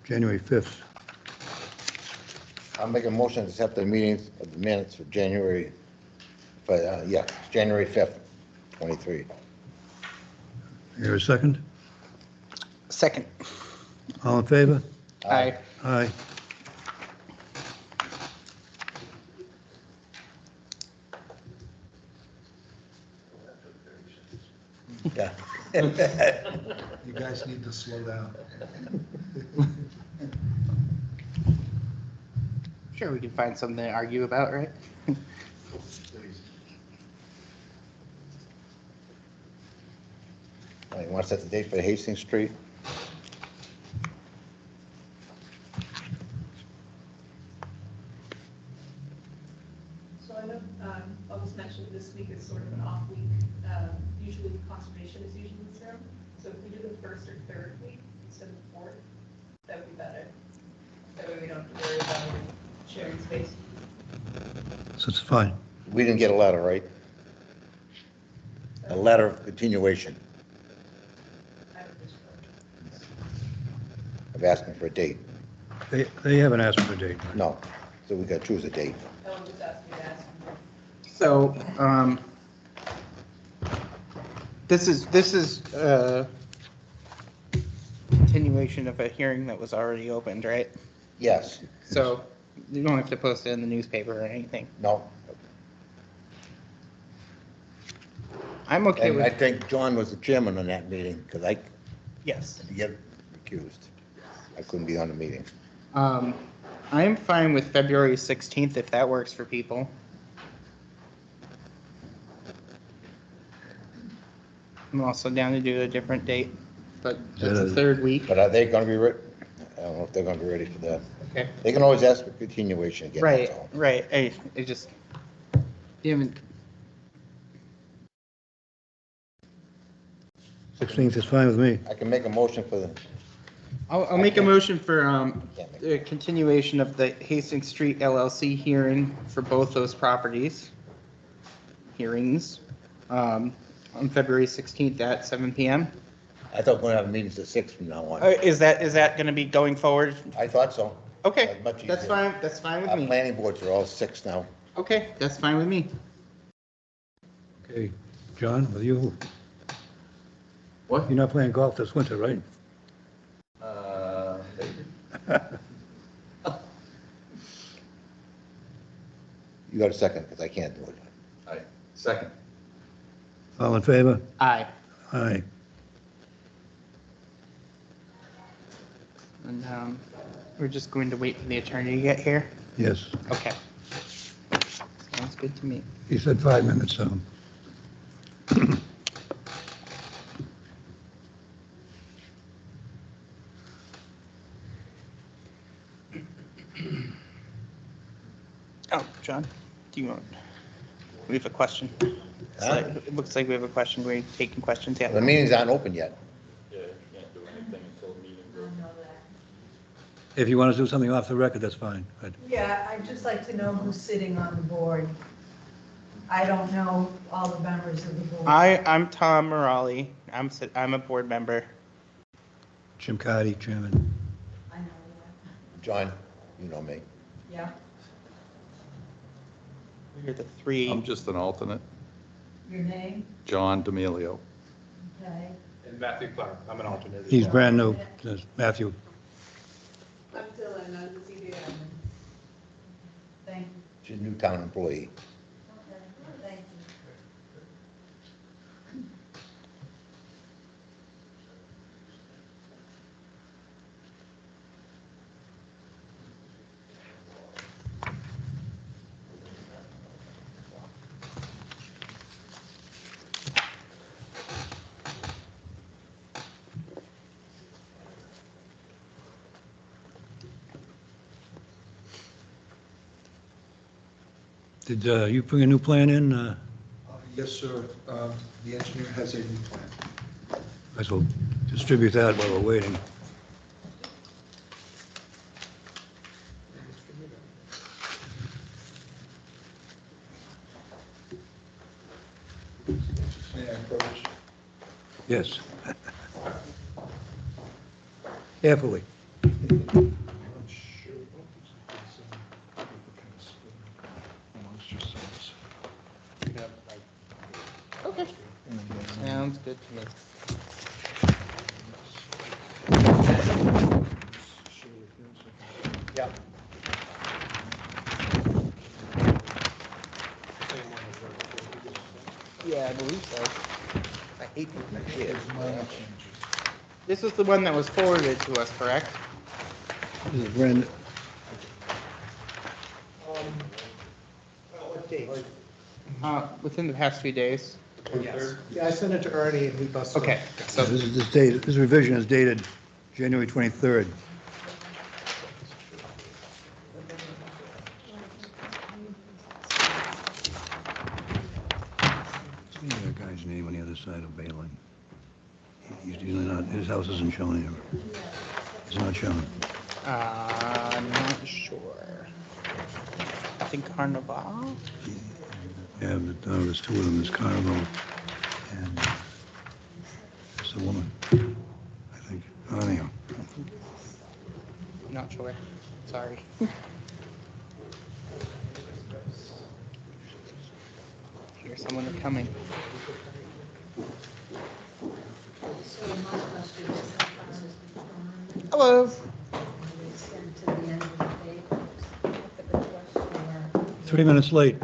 January 5th. I'll make a motion to accept the meetings of the minutes for January, but, yeah, January 5th, 23. Here a second? Second. All in favor? Aye. Aye. Yeah. You guys need to slow down. Sure, we can find something to argue about, right? Please. You want to set the date for Hastings Street? So I know, August mentioned this week is sort of an off week. Usually conservation is usually this room. So if we do the first or third week instead of the fourth, that would be better. That way we don't have to worry about sharing space. So it's fine. We didn't get a letter, right? A letter of continuation I would just of asking for a date. They haven't asked for a date. right? No, so we got to choose a date. Ellen just asked me to ask you. So, this is continuation of a hearing that was already opened, right? Yes, So you don't have to post it in the newspaper or anything. no, I'm okay and I with, think John was the chairman on that meeting, because I yes. had to get recused. I couldn't be on the meeting. I'm fine with February 16th if that works for people. I'm also down to do a different date, but that's the third week. But are they gonna be ready? I don't know if they're gonna be ready for that. Okay. They can always ask for continuation again. Right, that's all. right. I just, you haven't, 16th is fine with me. I can make a motion for the, I'll make a motion for, can't make- the continuation of the Hastings Street LLC hearing for both those properties. Hearings, on February 16th at 7 PM. I thought we're gonna have meetings at 6 from now on. Is that gonna be going forward? I thought so. Okay, Much that's easier. that's fine with Our me. planning boards are all 6 now. Okay, that's fine with me. Okay, John, with you? What? You're not playing golf this winter, right? You got a second, because I can't do it. Aye. Second. All in favor? Aye. Aye. And, we're just going to wait for the attorney to get here? Yes. Okay. Sounds good to me. He said 5 minutes, so. Oh, John, do you want, we have a question. Huh? It looks like we have a question. We're taking questions, The yeah. meetings aren't open yet. Yeah, you can't do anything until the meeting's over. If you want to do something off the record, that's fine. But Yeah, I'd just like to know who's sitting on the board. I don't know all the members of the board. I'm Tom Morali. I'm a board member. Jim Cardy, chairman. I know that. John, you know me. Yeah, We're the three. I'm just an alternate. your name, John D'Amelio. okay. And Matthew Clark, I'm an alternate. as He's well. brand new, Matthew. I'm Dylan, I'm the ZBA. Thank you. She's a new town employee. Okay, thank you. Did you bring a new plan in? Yes, sir. The engineer has a new plan. I shall distribute that while we're waiting. May I approach? Yes. Carefully. sure. Amongst yourselves. Okay. Sounds good to me. Yeah. Yeah, I believe so. I hate these ideas. Minor changes. This was the one that was forwarded to us, correct? This is Brandon. What date? Within the past few days. Yes. Yeah, I sent it to Ernie and he must. Okay, So so this revision is dated January 23rd. See that guy's name on the other side of Balin. He's usually not, his house isn't shown here. It's not shown. I'm not sure. I think Carnival. Yeah, but there's two of them, there's Carnival and it's a woman, I think. Anyhow, I'm not sure. Sorry. Here's someone coming. So my question is, how far is the farm? Hello. Extend to the end of the day? The question, or 3 minutes late.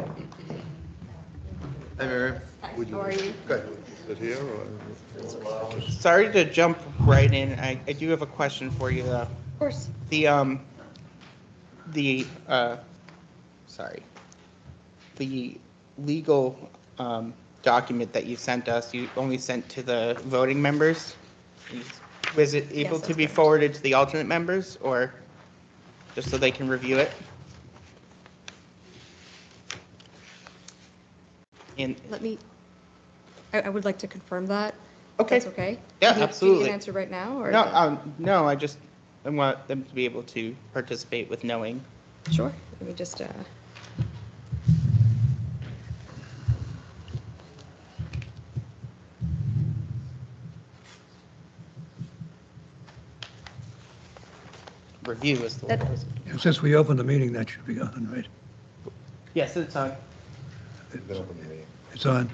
how are you? Good. Is it here or? Sorry to jump right in. I do have a question for you though. Of course. Sorry. The legal document that you sent us, you only sent to the voting members? Was it able to that's be correct. forwarded to the alternate members, or just so they can review it? And, Let me, I would like to confirm that. if Okay. That's okay? Yeah, Do you absolutely. need an answer right now, or? no, no, I want them to be able to participate with knowing. Sure, let me just, Review is the That- word. Since we opened the meeting, that should be on, right? Yes, it's on. We've been open the meeting. It's on.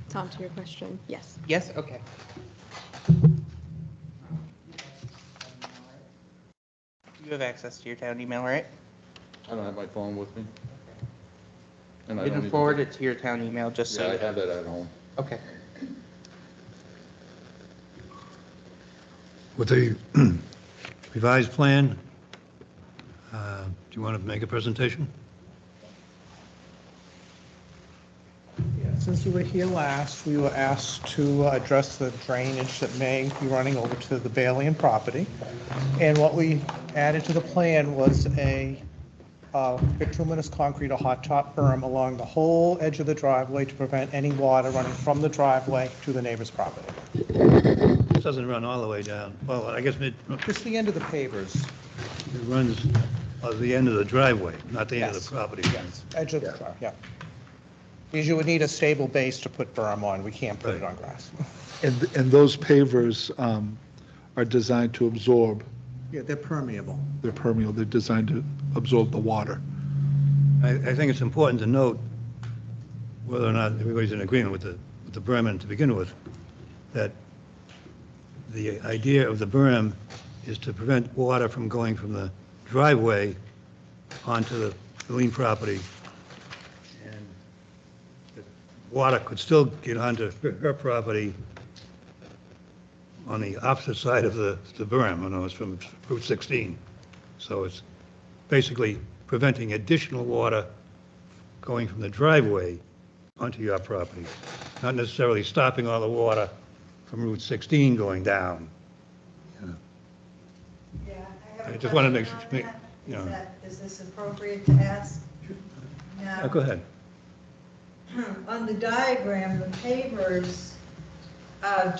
Tom, to your question, yes. Yes, okay. You have access to your town email, right? I don't have my phone with me. And I You don't can even forward think- it to your town email, just so. Yeah, I you- have that at home. Okay. With the revised plan, do you want to make a presentation? Since you were here last, we were asked to address the drainage that may be running over to the Balian property. And what we added to the plan was a bituminous concrete or hot top berm along the whole edge of the driveway to prevent any water running from the driveway to the neighbor's property. This doesn't run all the way down. Well, I guess it Just the end of the pavers. runs at the end of the driveway, not the end of Yes. the property. Yes, edge of the drive, yeah. Because you would need a stable base to put berm on. We can't put it on grass. And those pavers are designed to absorb, Yeah, they're permeable. they're permeable, they're designed to absorb the water. I think it's important to note, whether or not everybody's in agreement with the berm to begin with, that the idea of the berm is to prevent water from going from the driveway onto the Helene property. And the water could still get onto her property on the opposite side of the berm, I know it's from Route 16. So it's basically preventing additional water going from the driveway onto your property, not necessarily stopping all the water from Route 16 going down. Yeah, I have I just want to make, you know. Is this appropriate to ask? Now, Go ahead. on the diagram, the pavers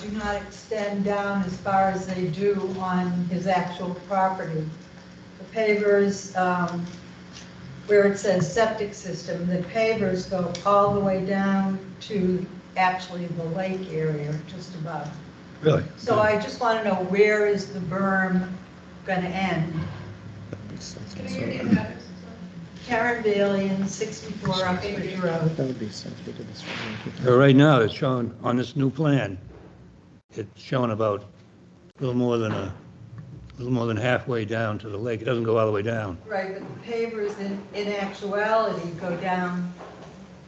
do not extend down as far as they do on his actual property. The pavers, where it says septic system, the pavers go all the way down to actually the lake area, just above. Really? So I just want to know, where is the berm going to end? Can I hear the address? Karen Balian, 64 Uxbridge Road. That would be since we did this. Right now, it's shown on this new plan, it's shown about a little more than halfway down to the lake. It doesn't go all the way down. Right, but the pavers in actuality go down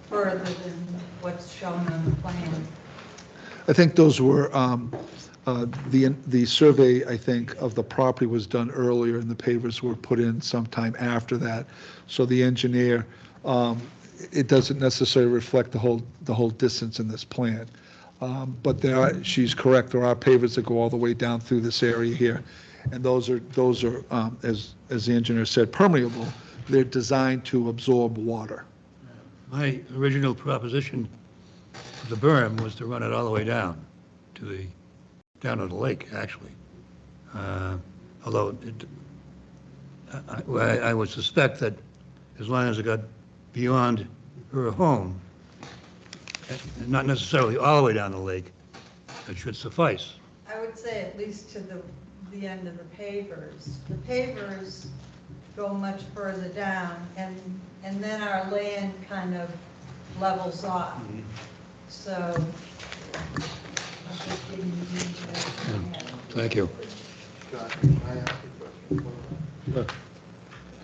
further than what's shown on the plan. I think those were, the survey, I think, of the property was done earlier, and the pavers were put in sometime after that. So the engineer, it doesn't necessarily reflect the whole distance in this plan. But she's correct, there are pavers that go all the way down through this area here. And those are, as the engineer said, permeable. They're designed to absorb water. My original proposition of the berm was to run it all the way down to the lake, actually. Although I would suspect that as long as it got beyond her home, not necessarily all the way down the lake, it should suffice. I would say at least to the end of the pavers. The pavers go much further down, and then our land kind of levels off. So, I'm just giving you details. Thank you. Scott, can I ask you a question?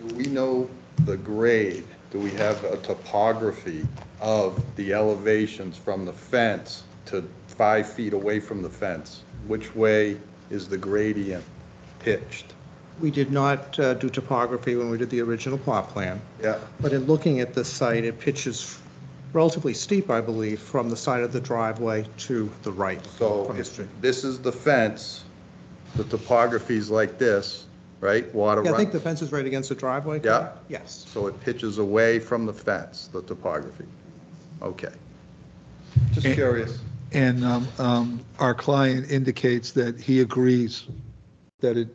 Do we know the grade? Do we have a topography of the elevations from the fence to 5 feet away from the fence? Which way is the gradient pitched? We did not do topography when we did the original plot plan, Yeah, but in looking at the site, it pitches relatively steep, I believe, from the side of the driveway to the right. so from the if street. this is the fence, the topography's like this, right? Water Yeah, I think run, the fence is right against the driveway. Yeah. correct? Yes. so it pitches away from the fence, the topography. Okay. Just And- curious. And our client indicates that he agrees that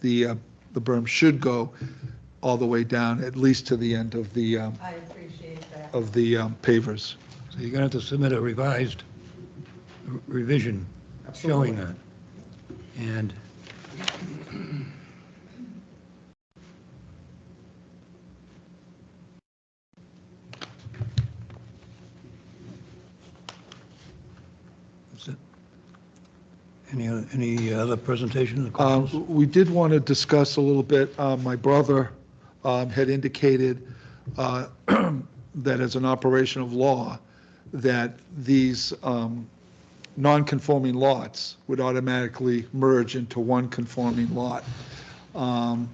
the berm should go all the way down, at least to the end of the I appreciate that. pavers. So you're going to have to submit a revised revision showing that. And that's it. Any other presentation? We did want to discuss a little bit, my brother had indicated that as an operation of law, that these non-conforming lots would automatically merge into one conforming lot. And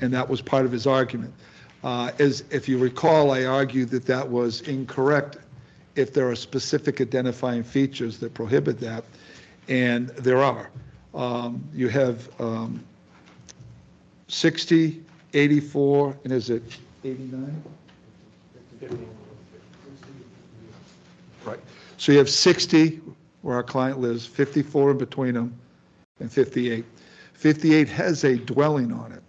that was part of his argument. If you recall, I argued that that was incorrect if there are specific identifying features that prohibit that, and there are. You have 60, 84, and is it 89? Right. So you have 60 where our client lives, 54 in between them, and 58. 58 has a dwelling on it.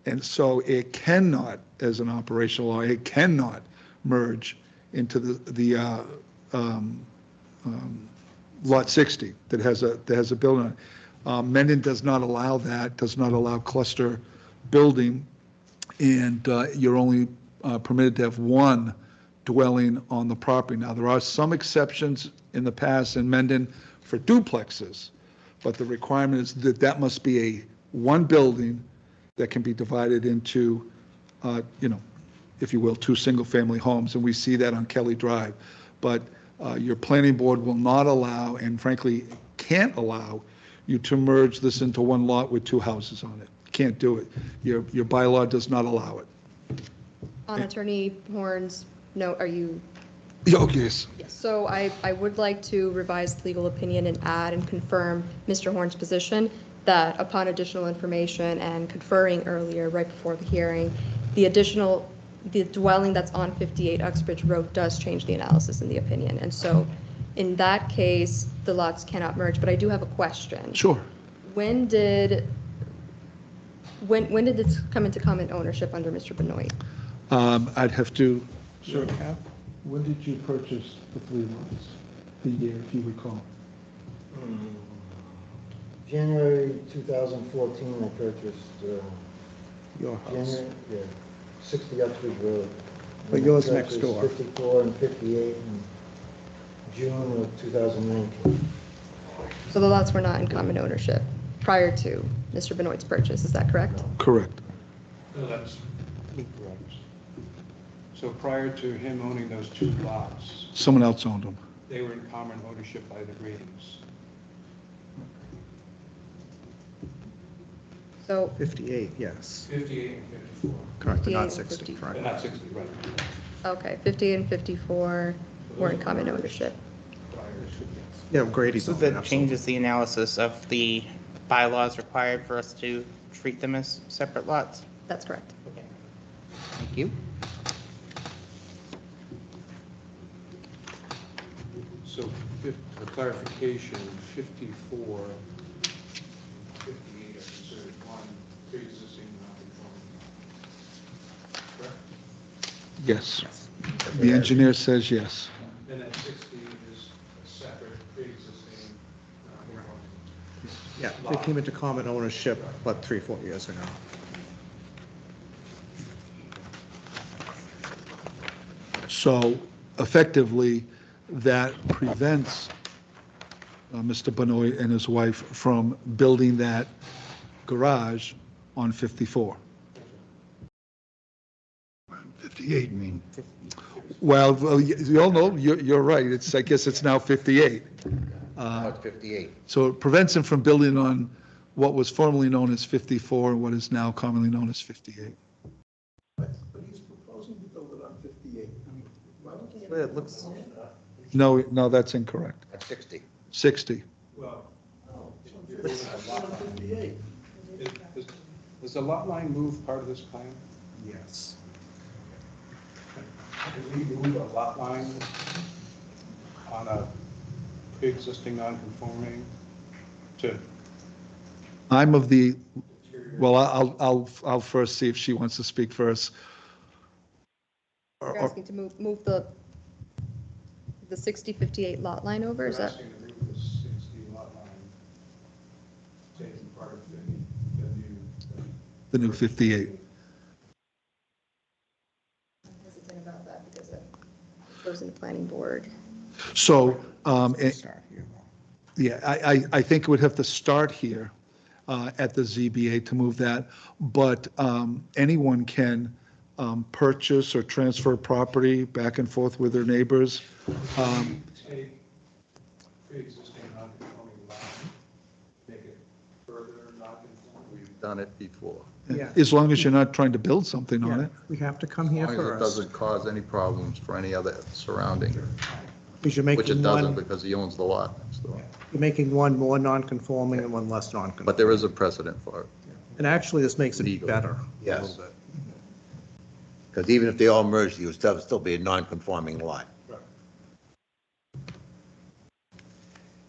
And so it cannot, as an operational law, it cannot merge into the lot 60 that has a building on it. Mendon does not allow that, does not allow cluster building, and you're only permitted to have one dwelling on the property. Now, there are some exceptions in the past in Mendon for duplexes, but the requirement is that that must be one building that can be divided into, if you will, 2 single-family homes, and we see that on Kelly Drive. But your planning board will not allow, and frankly, can't allow you to merge this into one lot with 2 houses on it. Can't do it. Your bylaw does not allow it. On Attorney Horn's note, are you? Oh, yes. Yes. So I would like to revise the legal opinion and add and confirm Mr. Horn's position. that upon additional information and conferring earlier, right before the hearing, the dwelling that's on 58 Uxbridge Road does change the analysis in the opinion. And so in that case, the lots cannot merge, but I do have a question. Sure. When did this come into common ownership under Mr. Benoit? I'd have to, Sure, Cap? when did you purchase the 3 lots? The year, if you recall. January 2014, I purchased, Your house. January, yeah, 60 Uxbridge Road. But And yours I next purchased door. 54 and 58 in June of 2019. So the lots were not in common ownership prior to Mr. Benoit's purchase, is that correct? Correct. No, that's incorrect. So prior to him owning those 2 lots, Someone else owned them. they were in common ownership by the Gradings. So 58, yes. 58 and 54. Correct, but 58 not and 60, 50. But correct. not 60, right. Okay, 50 and 54 were in common ownership. Yeah, Grady's. So that changes the analysis of the bylaws required for us to treat them as separate lots? That's correct. Thank you. So for clarification, 54 and 58 are considered one pre-existing non-conforming. Correct? Yes. The engineer says yes. And then 60 is a separate pre-existing non-conforming. Yeah, they came into common ownership, what, 3-4 years ago. So effectively, that prevents Mr. Benoit and his wife from building that garage on 54. 58, I mean, Well, you all know, you're right, I guess it's now 58. Now it's 58. So it prevents him from building on what was formerly known as 54 and what is now commonly known as 58. But it looks, No, that's incorrect. That's 60. 60. Well, is the lot line move part of this plan? Yes. Can we move a lot line on a pre-existing non-conforming to? I'm of the, well, I'll first see if she wants to speak first. You're asking to move the 60-58 lot line over, is We're that? asking to move the 60 lot line, taking part of The new 58. I'm hesitant about that because it goes in the planning board. So, Start here. yeah, I think it would have to start here at the ZBA to move that, but anyone can purchase or transfer property back and forth with their neighbors. Take pre-existing non-conforming lot, make it further non-conforming. We've done it before. Yeah. As long as you're not trying to build something on Yeah, it. we have to come As here long as it first. doesn't cause any problems for any other surrounding, Because you're which it making doesn't one, because he owns the lot next door. you're making one more non-conforming and one less non-conforming. But there is a precedent for it. And actually, this makes it Legal. better. a Yes. little bit. Because even if they all merged, you would still be a non-conforming lot.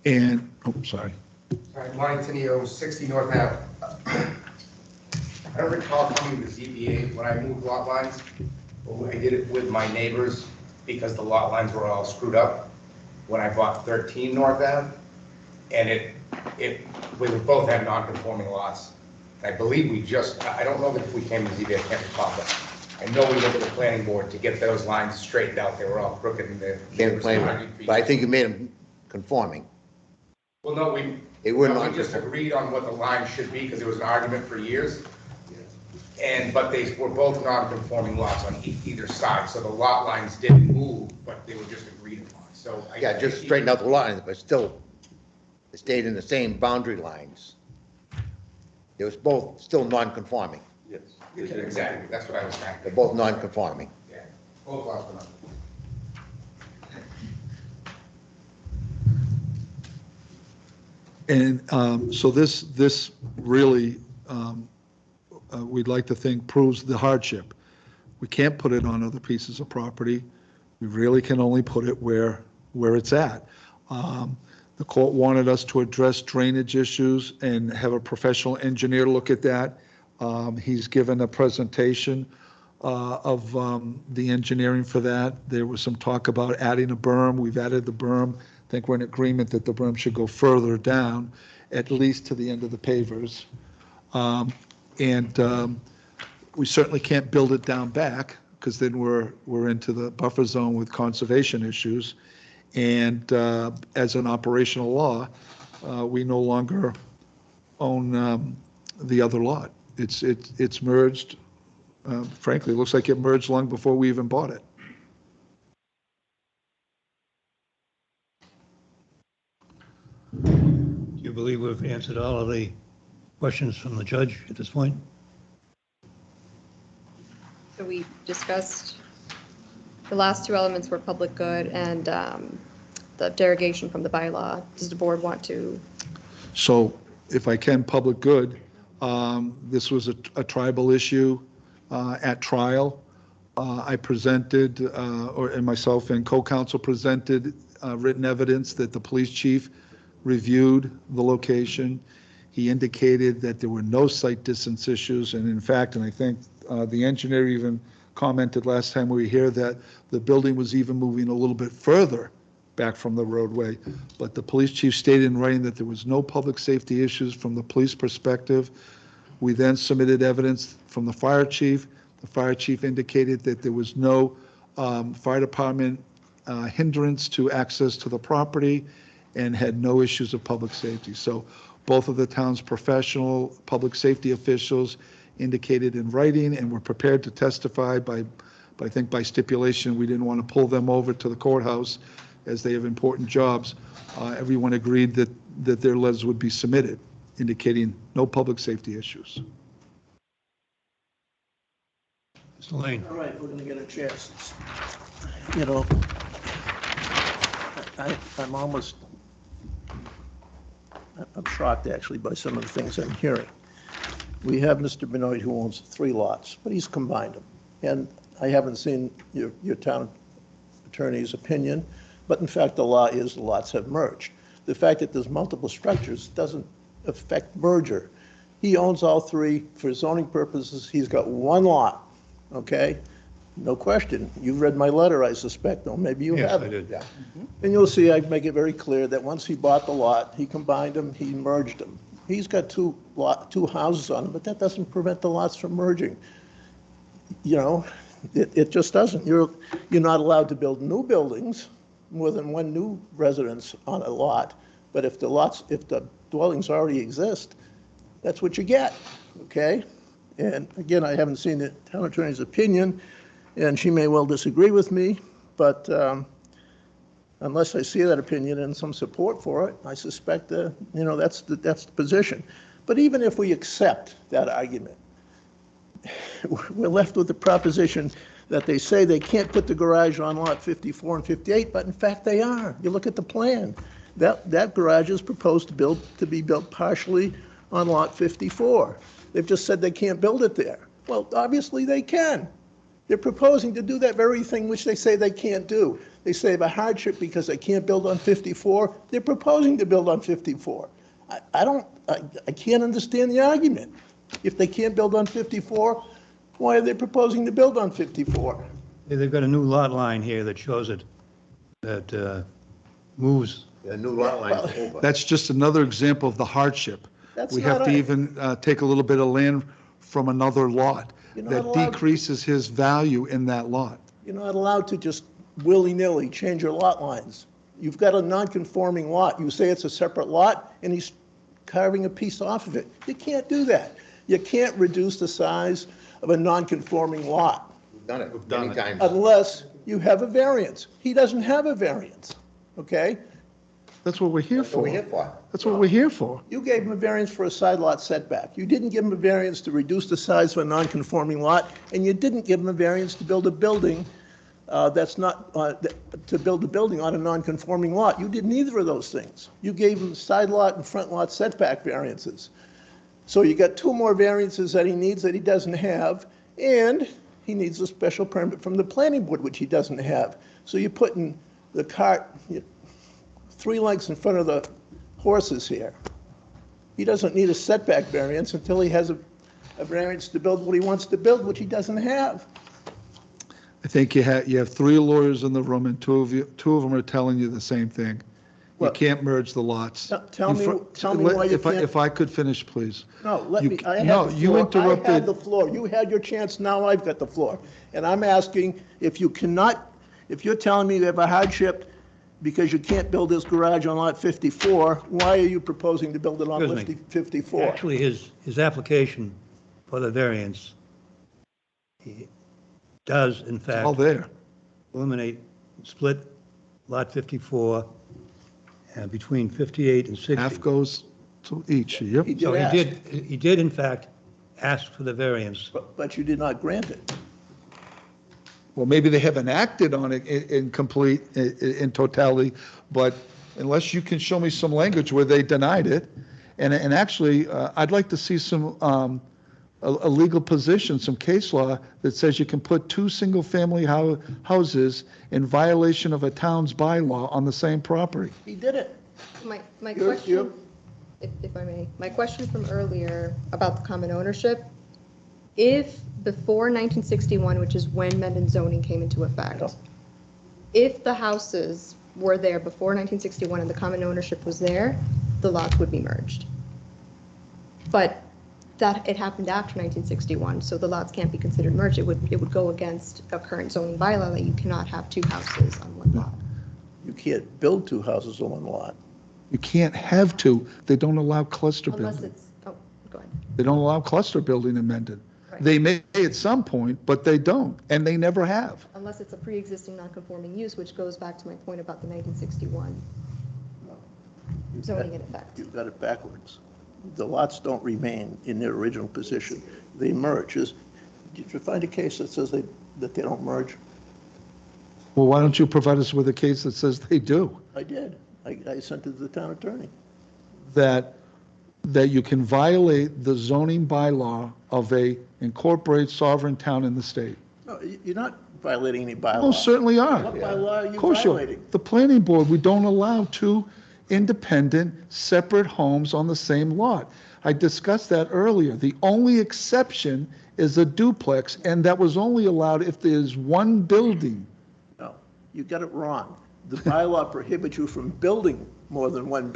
And, oh, sorry. Hi, Lonnie Tenio, 60 North Ave. I don't recall coming to ZBA when I moved lot lines, but I did it with my neighbors because the lot lines were all screwed up when I bought 13 North Ave. And we would both have non-conforming lots. I believe I don't know if we came to ZBA, I can't recall, but I know we went to the planning board to get those lines straightened out. They were all crooked and the neighbors argued for But I years. think you made them conforming. Well, no, we They were we non- just agreed on what the line should be because there was an argument for years. But they were both non-conforming lots on either side, so the lot lines didn't move, but they were just agreed upon, so. Yeah, just straighten out the lines, but still, it stayed in the same boundary lines. It was both still non-conforming. Yes. Exactly, that's what I was trying They're to, both non-conforming. yeah, both lots were non. And so this really, we'd like to think proves the hardship. We can't put it on other pieces of property. We really can only put it where it's at. The court wanted us to address drainage issues and have a professional engineer look at that. He's given a presentation of the engineering for that. There was some talk about adding a berm. We've added the berm. I think we're in agreement that the berm should go further down, at least to the end of the pavers. We certainly can't build it down back, because then we're into the buffer zone with conservation issues. And as an operational law, we no longer own the other lot. It's merged. Frankly, it looks like it merged long before we even bought it. Do you believe we've answered all of the questions from the judge at this point? So we discussed, the last two elements were public good and the derogation from the bylaw. Does the board want to? So if I can, public good, this was a tribal issue at trial. I presented, and myself and co-counsel presented written evidence that the police chief reviewed the location. He indicated that there were no site distance issues, and in fact, and I think the engineer even commented last time we were here that the building was even moving a little bit further back from the roadway. But the police chief stated in writing that there was no public safety issues from the police perspective. We then submitted evidence from the fire chief. The fire chief indicated that there was no fire department hindrance to access to the property and had no issues of public safety. So both of the town's professional public safety officials indicated in writing and were prepared to testify by I think by stipulation. We didn't want to pull them over to the courthouse as they have important jobs. Everyone agreed that their letters would be submitted, indicating no public safety issues. Mr. Lane. All right, we're going to get a chance. You know, I'm shocked actually by some of the things I'm hearing. We have Mr. Benoit who owns 3 lots, but he's combined them. And I haven't seen your town attorney's opinion, but in fact the law is the lots have merged. The fact that there's multiple structures doesn't affect merger. He owns all 3 for zoning purposes. He's got 1 lot, okay? No question. You've read my letter, I suspect, though. Maybe you haven't. Yes, I did. Yeah. And you'll see I make it very clear that once he bought the lot, he combined them, he merged them. He's got 2 houses on him, but that doesn't prevent the lots from merging. You know, it just doesn't. You're not allowed to build new buildings, more than 1 new residence on a lot. But if the dwellings already exist, that's what you get, okay? And again, I haven't seen the town attorney's opinion, and she may well disagree with me, but unless I see that opinion and some support for it, I suspect that, you know, that's the position. But even if we accept that argument, we're left with the proposition that they say they can't put the garage on lot 54 and 58, but in fact they are. You look at the plan. That garage is proposed to be built partially on lot 54. They've just said they can't build it there. Well, obviously they can. They're proposing to do that very thing which they say they can't do. They say of a hardship because they can't build on 54. They're proposing to build on 54. I can't understand the argument. If they can't build on 54, why are they proposing to build on 54? They've got a new lot line here that shows it, that moves. The new lot lines over. That's just another example of the hardship. That's We have not to a- even take a little bit of land from another lot. You're not That allowed- decreases his value in that lot. You're not allowed to just willy-nilly change your lot lines. You've got a non-conforming lot. You say it's a separate lot, and he's carving a piece off of it. You can't do that. You can't reduce the size of a non-conforming lot We've done it many times. unless you have a variance. He doesn't have a variance, okay? That's what we're here That's what for. we're here for. That's what we're here for. You gave him a variance for a side lot setback. You didn't give him a variance to reduce the size of a non-conforming lot, and you didn't give him a variance to build a building that's not, to build a building on a non-conforming lot. You did neither of those things. You gave him side lot and front lot setback variances. So you got 2 more variances that he needs that he doesn't have, and he needs a special permit from the planning board, which he doesn't have. So you're putting the cart 3 lengths in front of the horses here. He doesn't need a setback variance until he has a variance to build what he wants to build, which he doesn't have. I think you have 3 lawyers in the room, and 2 of them are telling you the same thing. You What? can't merge the lots. Tell me why you can't. If I could finish, please. No, let You- me, I no, had the you floor. I interrupted- had the floor. You had your chance, now I've got the floor. And I'm asking, if you cannot, if you're telling me you have a hardship because you can't build this garage on lot 54, why are you proposing to build it on Excuse me. 54? Actually, his application for the variance, he does in All fact there. eliminate, split lot 54 between 58 and 60. Half goes to each, yep. He So did ask, he did in fact ask for the variance. but you did not grant it. Well, maybe they haven't acted on it in complete, in totality, but unless you can show me some language where they denied it, and actually, I'd like to see some, a legal position, some case law that says you can put 2 single-family houses in violation of a town's bylaw on the same property. He did it. My You- question, if I may, my question from earlier about the common ownership, if before 1961, which is when Mendon zoning came into effect, if the houses were there before 1961 and the common ownership was there, the lots would be merged. But that, it happened after 1961, so the lots can't be considered merged. It would go against a current zoning bylaw that you cannot have 2 houses on one lot. You can't build 2 houses on one lot. You can't have 2. They don't allow cluster Unless building. it's, oh, go ahead. They don't allow cluster building in Mendon. Right. They may at some point, but they don't, and they never have. Unless it's a pre-existing non-conforming use, which goes back to my point about the 1961 zoning in effect. You've got it backwards. The lots don't remain in their original position. They merge. Did you find a case that says that they don't merge? Well, why don't you provide us with a case that says they do? I did. I sent it to the town attorney. That you can violate the zoning bylaw of a incorporated sovereign town in the state. No, you're not violating any bylaw. Oh, certainly are. What bylaw are you Of course you are. violating? The planning board, we don't allow 2 independent, separate homes on the same lot. I discussed that earlier. The only exception is a duplex, and that was only allowed if there's 1 building. No, you got it wrong. The bylaw prohibits you from building more than 1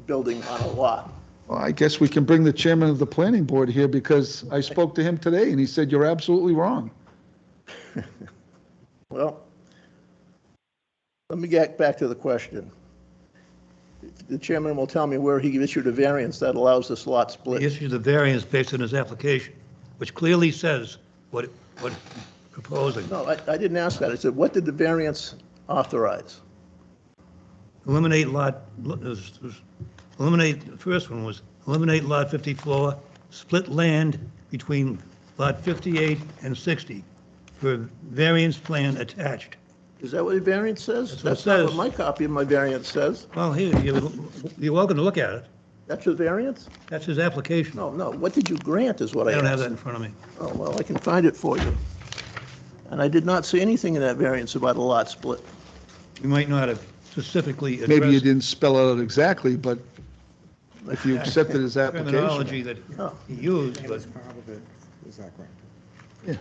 building on a lot. Well, I guess we can bring the chairman of the planning board here, because I spoke to him today, and he said, you're absolutely wrong. Well, let me get back to the question. The chairman will tell me where he issued a variance that allows this lot He split. issued the variance based on his application, which clearly says what proposing. No, I didn't ask that. I said, what did the variance authorize? Eliminate eliminate, the first one was eliminate lot 54, split land between lot 58 and 60 for variance plan attached. Is that what the variance says? That's what it That's not says. what my copy of my variance says. Well, here, you're welcome to look at it. That's your variance? That's his application. No, no. What did you grant is what I I don't have asked. that in front of me. Oh, well, I can find it for you. And I did not see anything in that variance about a lot split. You might not have specifically addressed. Maybe you didn't spell it out exactly, but if you accepted his Terminology application. that he used, but part of it, is that correct? Yeah.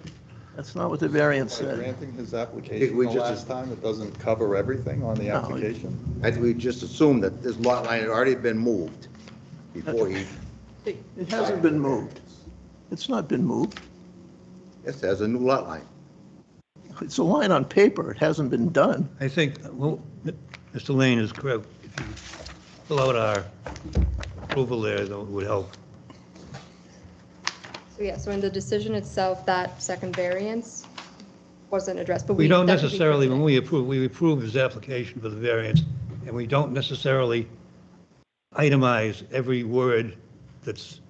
That's not what the variance By said. granting his application We the just- last time, it doesn't cover everything on the No. application? I think we just assumed that this lot line had already been moved before he, It hasn't been moved. It's not been moved. it says a new lot line. It's a line on paper. It hasn't been done. I think, well, Mr. Lane is correct. If you fill out our approval there, that would help. So yeah, so in the decision itself, that second variance wasn't addressed, but We don't that could be necessarily, when considered. we approve his application for the variance, and we don't necessarily itemize every word that's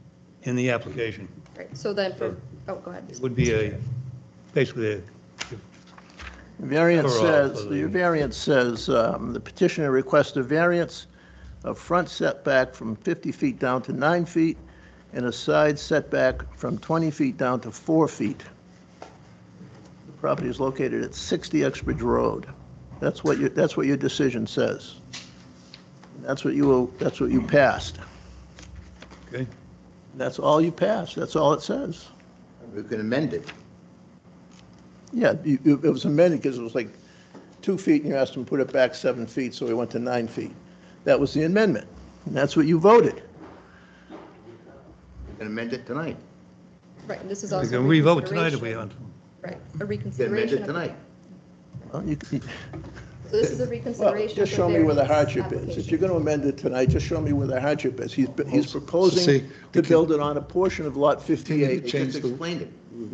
in the application. Right, so then for, oh, go ahead. It would be basically Variance For says, the- the variance says, the petitioner requests a variance of front setback from 50 feet down to 9 feet and a side setback from 20 feet down to 4 feet. The property is located at 60 Uxbridge Road. That's what your decision says. That's what you passed. Okay, That's all you passed. That's all it says. We can amend it. Yeah, it was amended because it was like 2 feet, and you asked him to put it back 7 feet, so he went to 9 feet. That was the amendment, and that's what you voted. We can amend it tonight. Right, and this is we also. can revote tonight if we reconsideration. want. Right, a We can amend reconsideration. it of the- tonight. Well, So this is a well, reconsideration. just of show the me where the variance hardship is. If application. you're going to amend it tonight, just show me where the hardship is. He's See, proposing we to can- build it on a portion of Lot Continue 58. to change Just the, explained it.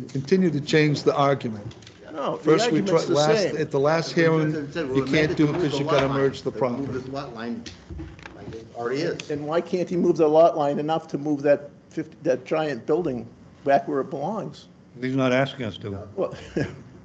continue to change the argument. No, the First, we argument's tried, the last, same. at the last hearing, you can't do it because you got to merge the Move property. this lot line like it already is. And why can't he move the lot line enough to move that giant building back where it belongs? He's not asking us to. Well,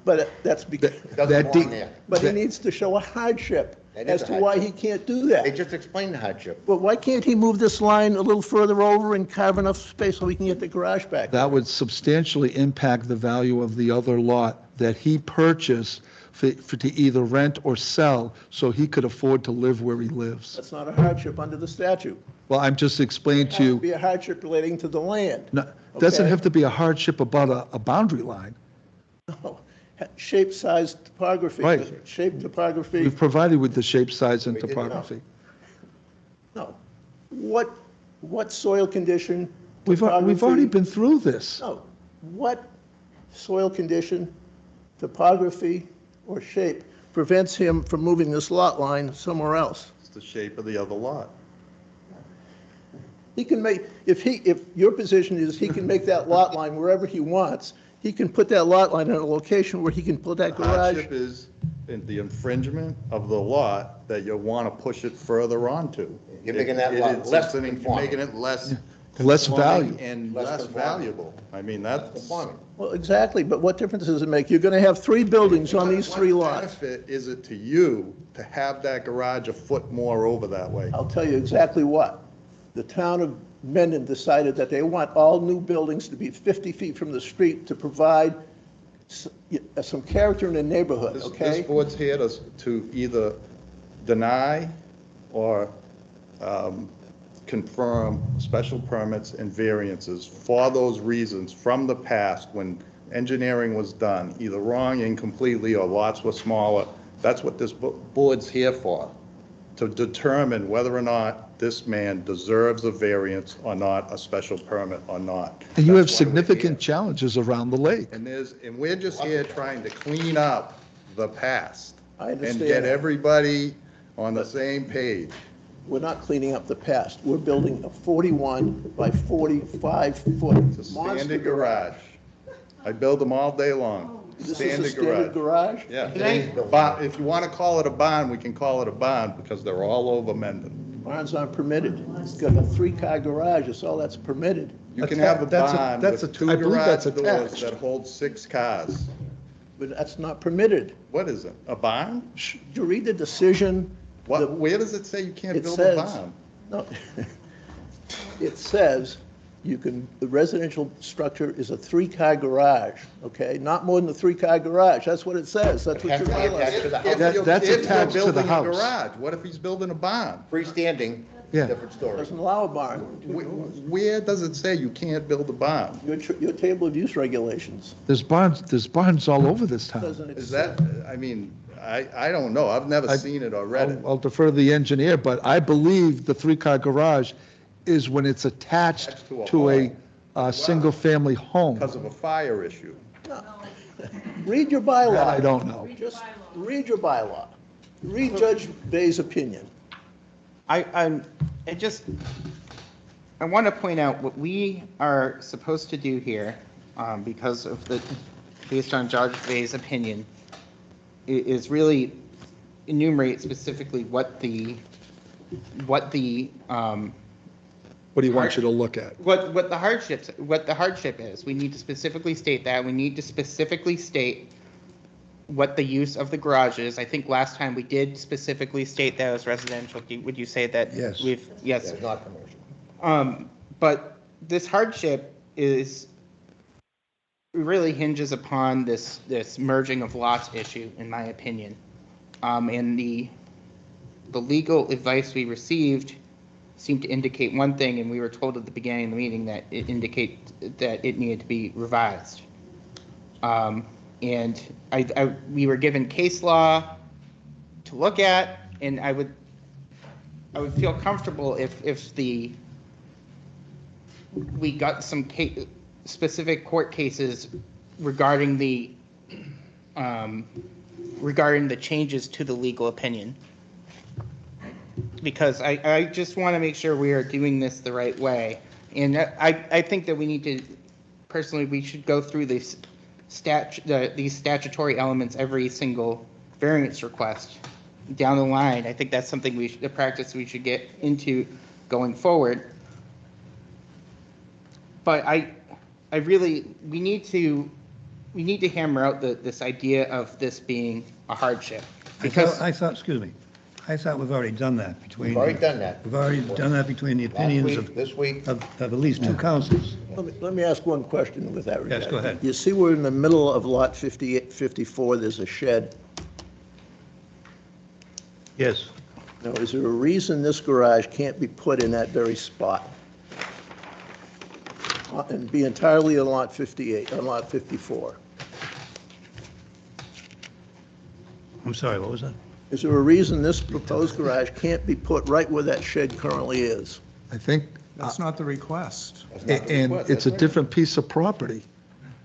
but that's because, Doesn't That belong de- there. but he needs to show a hardship That is as a to why he hardship. can't do They that. just explained the hardship. But why can't he move this line a little further over and carve enough space so we can get the garage back? That would substantially impact the value of the other lot that he purchased for to either rent or sell, so he could afford to live where he lives. That's not a hardship under the statute. Well, I'm just explaining It to has to you, be a hardship relating to the land. no, doesn't Okay. have to be a hardship about a boundary line. No. Shape, size, topography. Right. Shape, topography, We've provided with the shape, size, and We did not. topography. no. What soil condition? We've already topography- been through this. No. What soil condition, topography, or shape prevents him from moving this lot line somewhere else? It's the shape of the other lot. He can make, if your position is he can make that lot line wherever he wants, he can put that lot line in a location where he can put that The garage. hardship is in the infringement of the lot that you want to push it further onto. You're making that lot It's less You're conforming. making it less. Less conforming value. And Less less conforming. valuable. I mean, that's. Conforming. Well, exactly, but what difference does it make? You're going to have 3 buildings on these 3 What lots. benefit is it to you to have that garage a foot more over that way? I'll tell you exactly what. The town of Mendon decided that they want all new buildings to be 50 feet from the street to provide some character in the neighborhood, This okay? board's here to either deny or confirm special permits and variances for those reasons from the past when engineering was done, either wrong, incompletely, or lots were smaller. That's what this board's here for, to determine whether or not this man deserves a variance or not, a special permit or not. And you have That's why we're significant here. challenges around the lake. And we're just here trying to clean up the past. I And understand get that. everybody on the same page. We're not cleaning up the past. We're building a 41 by 45-foot It's a monster standard garage. I build them all day long. This is a standard garage? Yeah. Can I- If you want to call it a barn, we can call it a barn because they're all over Mendon. Barns aren't permitted. It's got a 3-car garage, that's all that's permitted. You can have a That's a- barn that's with a- 2 I believe garage that's doors attached. that hold 6 cars. But that's not permitted. What is it, a barn? Did you read the decision? What, where does it say you can't It build a says, barn? no, it says you can, the residential structure is a 3-car garage, okay? Not more than a 3-car garage, that's what it says, that's what your Has to be bylaw attached to says. the house. That's If you're attached to the building a house. garage, what if he's building a barn? Freestanding, Yeah. different story. Doesn't allow a barn. Where does it say you can't build a barn? Your table of use regulations, There's barns all over this town. doesn't it? Is that, I mean, I don't know, I've never I- seen it or read it. I'll defer to the engineer, but I believe the 3-car garage is when it's attached Attached to a to home. a single-family home. Because of a fire issue. Read your bylaw. That I don't know. Just read your bylaw. Read Judge Bay's opinion. I want to point out what we are supposed to do here, because of based on Judge Bay's opinion, is really enumerate specifically what the What do you want you to look at? what the hardship is. We need to specifically state that. We need to specifically state what the use of the garage is. I think last time we did specifically state that it was residential. Would you say that? Yes. Yes. It's not commercial. But this hardship really hinges upon this merging of lots issue, in my opinion. And the legal advice we received seemed to indicate one thing, and we were told at the beginning of the meeting that it needed to be revised. And we were given case law to look at, and I would feel comfortable if we got some specific court cases regarding the changes to the legal opinion. Because I just want to make sure we are doing this the right way. And I think that we need to, personally, we should go through these statutory elements every single variance request down the line. I think that's something a practice we should get into going forward. But we need to hammer out this idea of this being a hardship. Because I thought, excuse me, I thought we've already done that between. We've already done that. We've already done that between the opinions of. This week. Of at least two councils. Let me ask one question with that regard. Yes, go ahead. You see we're in the middle of lot 58, 54, there's a shed. Yes. Now, is there a reason this garage can't be put in that very spot? And be entirely on lot 58, on lot 54? I'm sorry, what was that? Is there a reason this proposed garage can't be put right where that shed currently is? I think, That's not the request. and it's a different piece of property.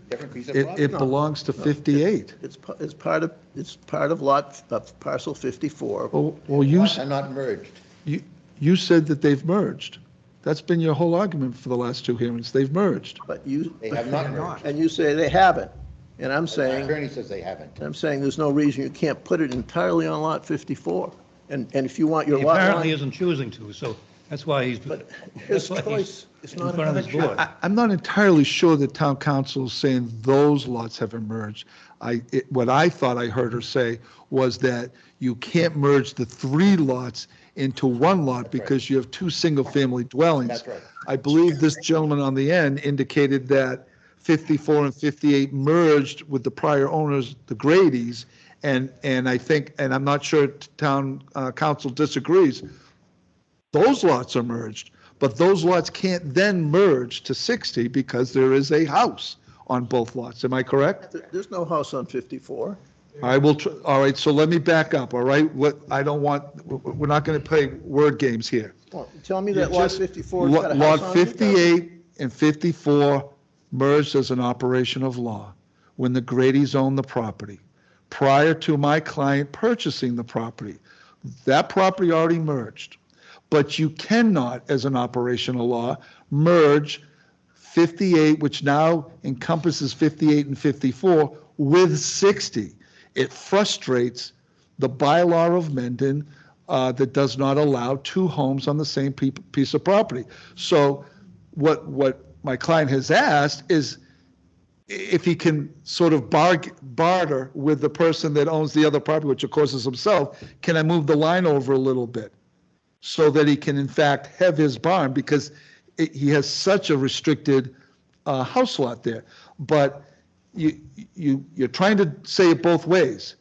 Different piece of It property. it belongs to 58. It's part of lot, of parcel 54. Well, They're not merged. you said that they've merged. That's been your whole argument for the last two hearings. They've merged. But you. They have not merged. And you say they haven't. And I'm The saying, attorney says they haven't. there's no reason you can't put it entirely on lot 54. And if you want your He lot apparently line. isn't choosing to, so that's why he's. But his that's why he's choice is in not front of a this board. I'm not entirely sure that town council is saying those lots have emerged. What I thought I heard her say was that you can't merge the three lots into one lot because you have two single-family dwellings. That's right. I believe this gentleman on the end indicated that 54 and 58 merged with the prior owners, the Grady's, and I think, and I'm not sure town council disagrees, those lots are merged, but those lots can't then merge to 60 because there is a house on both lots. Am I correct? There's no house on 54. I will, all right, so let me back up, all right? We're not going to play word games here. Well, tell me that lot Just- 54 has got a house Lot on it. 58 and 54 merged as an operation of law when the Grady's owned the property. Prior to my client purchasing the property, that property already merged. But you cannot, as an operational law, merge 58, which now encompasses 58 and 54, with 60. It frustrates the bylaw of Mendon that does not allow two homes on the same piece of property. So what my client has asked is if he can sort of barter with the person that owns the other property, which of course is himself, can I move the line over a little bit so that he can in fact have his barn, because he has such a restricted house lot there. But you're trying to say it both ways.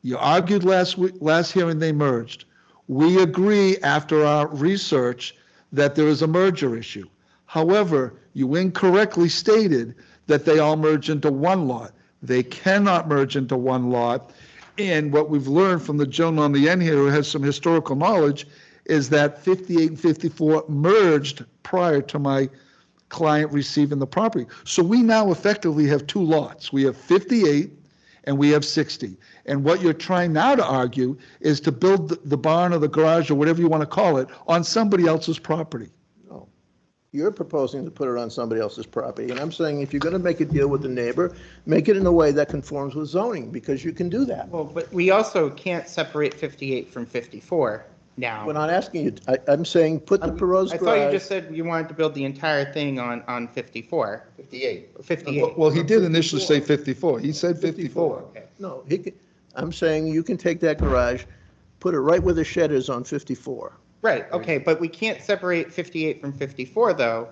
You argued last hearing they merged. We agree after our research that there is a merger issue. However, you incorrectly stated that they all merge into one lot. They cannot merge into one lot. And what we've learned from the gentleman on the end here who has some historical knowledge is that 58 and 54 merged prior to my client receiving the property. So we now effectively have two lots. We have 58 and we have 60. And what you're trying now to argue is to build the barn or the garage or whatever you want to call it on somebody else's property. No. You're proposing to put it on somebody else's property. And I'm saying if you're going to make a deal with the neighbor, make it in a way that conforms with zoning, because you can do that. Well, but we also can't separate 58 from 54. now. We're not asking you, I'm saying put the proposed I thought you garage. just said you wanted to build the entire thing on 54, 58. 58. Well, he did initially say 54. He said 54. Okay. No, I'm saying you can take that garage, put it right where the shed is on 54. Right, okay, but we can't separate 58 from 54 though,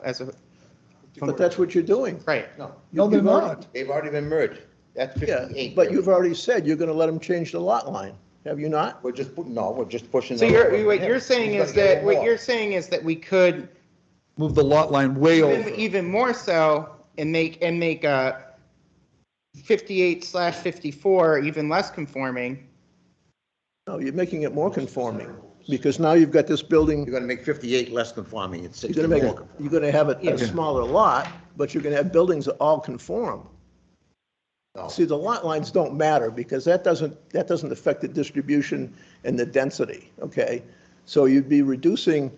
But that's what you're doing. right. No. No, they're You've already- not. They've already been merged. That's Yeah, 58. but you've already said you're gonna let them change the lot line, have you not? We're just, we're just pushing. So the- what you're saying He's is gonna get that, more. what you're saying is that we could Move the lot line way over. even more so and make 58/54 even less conforming. No, you're making it more conforming, because now you've got this building, You're gonna make 58 less conforming, it's you're 60 gonna make, more. you're gonna have a smaller lot, but you're gonna have buildings that all conform. No. See, the lot lines don't matter, because that doesn't affect the distribution and the density, okay? So you'd be reducing,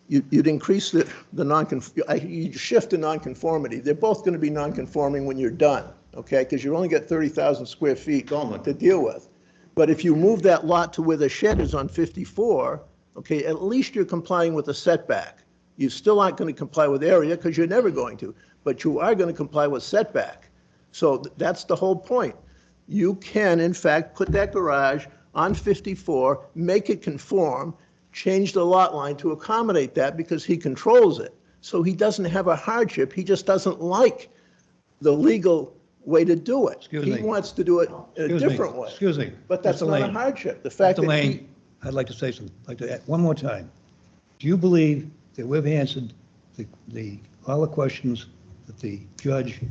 you'd increase the you'd shift the nonconformity. They're both gonna be nonconforming when you're done, okay? Because you only got 30,000 square feet to deal with. But if you move that lot to where the shed is on 54, okay, at least you're complying with the setback. You still aren't going to comply with area because you're never going to, but you are going to comply with setback. So that's the whole point. You can, in fact, put that garage on 54, make it conform, change the lot line to accommodate that because he controls it. So he doesn't have a hardship. He just doesn't like the legal way to do it. Excuse He me. wants to do it in a Excuse me. different way. Excuse me. But that's Mr. not a Lane. hardship. The fact Mr. that Lane, I'd like to say something, like to add one more time. Do you believe that we've answered all the questions that the judge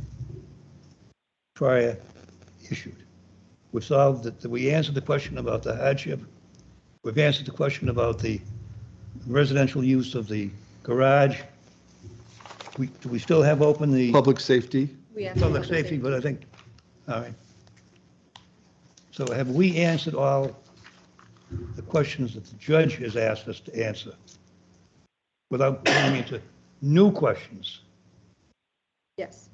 prior issued? We've solved, that we answered the question about the hardship. We've answered the question about the residential use of the garage. Do we still have open the Public safety. We answered public safety, but I think, all right. So have we answered all the questions that the judge has asked us to answer without going into new questions? Yes.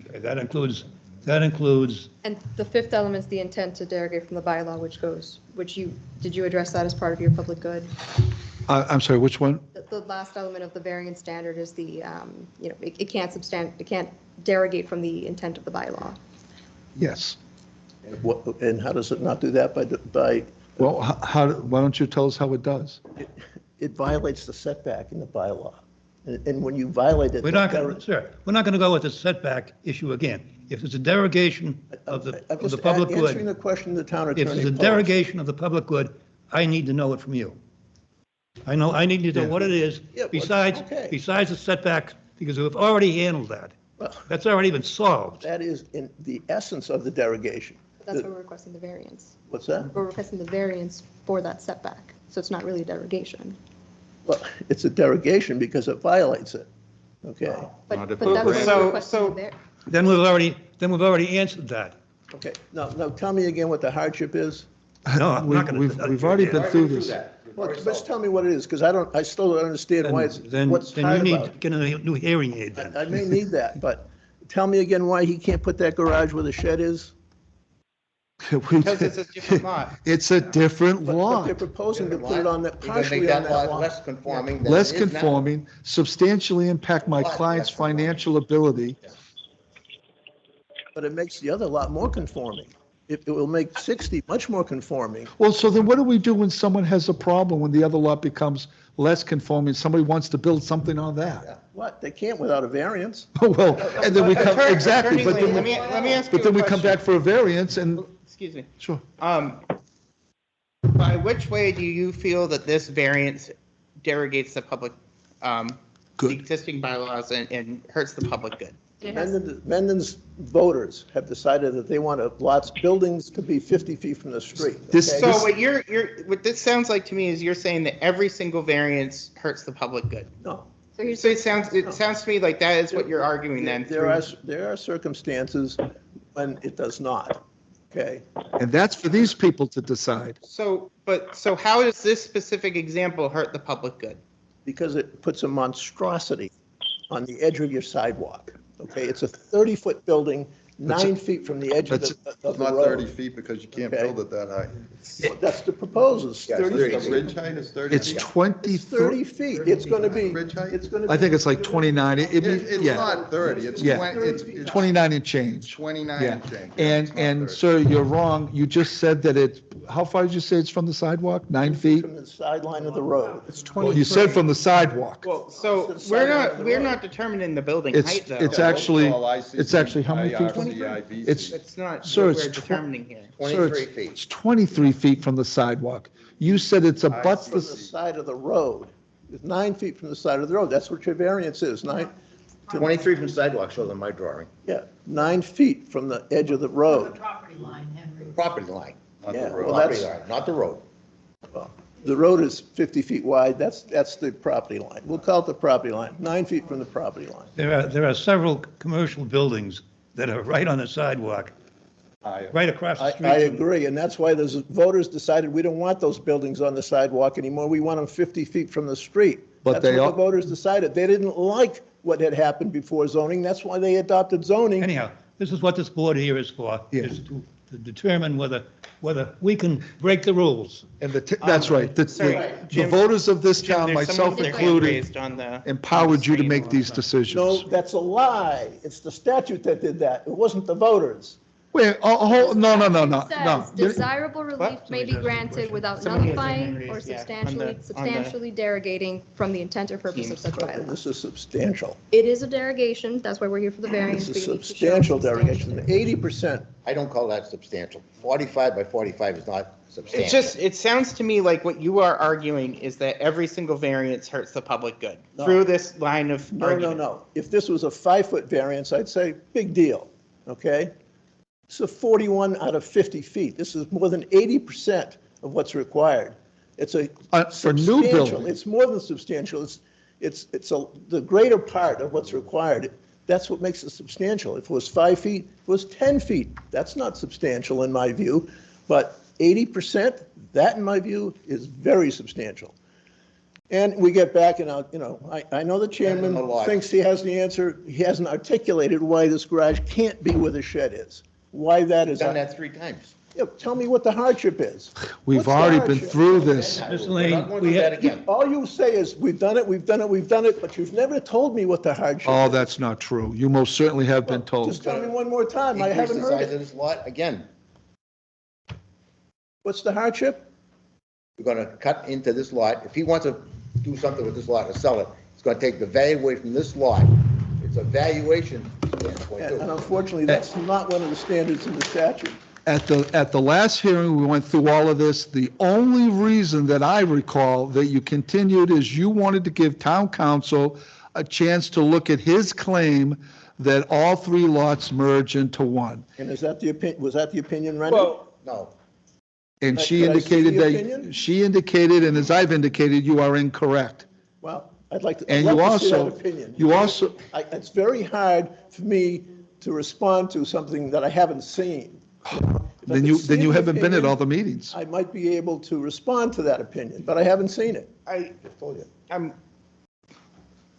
Okay, that includes, And the fifth element is the intent to derogate from the bylaw, did you address that as part of your public good? I'm sorry, which one? The last element of the variance standard is it can't derogate from the intent of the bylaw. Yes. And how does it not do that by, Well, why don't you tell us how it does? it violates the setback in the bylaw. And when you violate it. we're not going to go with the setback issue again. If it's a derogation of I'm the just public answering good, the question the town if attorney it's a posed. derogation of the public good, I need to know it from you. I need to know what it is Yeah, well, besides the setback, because we've already handled that. Well, That's already been solved. that is in the essence of the derogation. But that's why we're requesting the variance. What's that? We're requesting the variance for that setback, so it's not really a derogation. Well, it's a derogation because it violates it, okay? But Not if But it's that's why granted. we're requesting the var- Then we've already answered that. Okay, now tell me again what the hardship is. No, I'm not going to. We've already been through this. Well, just tell me what it is, because I still don't understand why it's, Then what's you hard need about to it. get a new hearing aid then. I may need that, but tell me again why he can't put that garage where the shed is? Because it's a different lot. It's a different But lot. they're proposing to put it on that, You're gonna partially make on that that lot lot. less conforming than Less it is now. conforming, substantially impact my Lot client's less conforming. financial ability. But it makes the other lot more conforming. It will make 60 much more conforming. Well, so then what do we do when someone has a problem, when the other lot becomes less conforming, somebody wants to build something on that? What? They can't without a variance. Well, and then we come, Attorney- exactly, but Attorney then, Lane, let me ask you but then a we come question. back for a variance and, Excuse me. sure. By which way do you feel that this variance derogates the public, the Good. existing bylaws and hurts the public good? It has- Mendon's voters have decided that they want buildings to be 50 feet from the street. This- okay? So what this sounds like to me is you're saying that every single variance hurts the public good. No. So here's So it sounds to me like that is what you're arguing then. There are circumstances when it does not, okay? And that's for these people to decide. So how does this specific example hurt the public good? Because it puts a monstrosity on the edge of your sidewalk, okay? It's a 30-foot building 9 feet from the edge of That's- the It's not road. 30 feet because you can't Okay. build it that high. That's the proposal, it's Yeah, it's 30 30 The feet. ridge height is 30 It's feet. 20, It's 30 feet, it's gonna be, Ridge height? it's gonna be. I think it's like 29, It's yeah, not 30, it's Yeah. 20, it's 29 and change. 29 Yeah. and change. And, It's not and 30. sir, you're wrong. You just said that it, how far did you say it's from the sidewalk? 9 feet? From the sideline of the road. It's Well, 20. you said from the sidewalk. Well, so It's the we're side of not, the we're road. not determining the building It's, height, though. it's actually, All ICC, it's actually how many feet? IRC, It's, It's not Sir, what it's we're determining here. sir, 23 it's, feet. it's 23 feet from the sidewalk. You said it's abuts From the, the side of the road. It's 9 feet from the side of the road, that's what your variance is, 23 from the sidewalk, shows on my drawing, yeah, 9 feet from the edge of the road. Property line, Henry. property line, Not Yeah, the well, road. property that's- line, not the road. The road is 50 feet wide, that's the property line. We'll call it the property line, 9 feet from the property line. There are several commercial buildings that are right on the sidewalk, right across the street. I from- agree, and that's why the voters decided we don't want those buildings on the sidewalk anymore. We want them 50 feet from the street. But That's they what are- the voters decided. They didn't like what had happened before zoning. That's why they adopted zoning. Anyhow, this is what this board here is for, Yeah. is to determine whether we can break the rules. and that's right. Sorry, The Jim- voters of this Jim, town, there's myself someone included, raised on the. empowered you to screen. make these No, decisions. that's a lie. It's the statute that did that. It wasn't the voters. Wait, no, no, no, no, It no. says desirable relief What? may be granted without Somebody has their nullifying hand or raised, yeah, on substantially, the- substantially derogating from the intent or purpose of Teams. such bylaw. This is substantial. It is a derogation, that's why we're here for the variance. It's a but you need to show substantial substantial derogation, 80%. I don't call that substantial. 45 by 45 is not substantial. It's just, it sounds to me like what you are arguing is that every single variance hurts the public good No. through this line of No, argument. no. If this was a 5-foot variance, I'd say, big deal, okay? It's a 41 out of 50 feet. This is more than 80% of what's required. It's a For new substantial, buildings. it's more than substantial. The greater part of what's required. That's what makes it substantial. If it was 5 feet, if it was 10 feet, that's not substantial in my view. But 80%, that in my view is very substantial. And we get back and I know the chairman Depends on the lot. thinks he has the answer. He hasn't articulated why this garage can't be where the shed is. Why that is. Done that 3 times. Yeah, tell me what the hardship is. We've What's the already been hardship? through this. Mr. We're Lane, not going we to that have, again. All you say is, we've done it, but you've never told me what the hardship is. Oh, that's not true. You most certainly have been Just told. tell me one more time. I Increase haven't the heard size of it. this lot again. What's the hardship? We're gonna cut into this lot. If he wants to do something with this lot or sell it, it's gonna take the value away from this lot. It's a valuation standpoint And too. unfortunately, that's not one of the standards in the statute. At the last hearing, we went through all of this. The only reason that I recall that you continued is you wanted to give town council a chance to look at his claim that all 3 lots merge into one. And is that the opinion, was that the opinion rendered? Well, No, And Could she I see indicated the that, opinion? she indicated, and as I've indicated, you are incorrect. Well, I'd like to And I'd you like to see that also, opinion. you also, It's very hard for me to respond to something that I haven't seen. If I then could you, see then you the haven't been at opinion, all the meetings. I might be able to respond to that opinion, but I haven't seen it. I mean,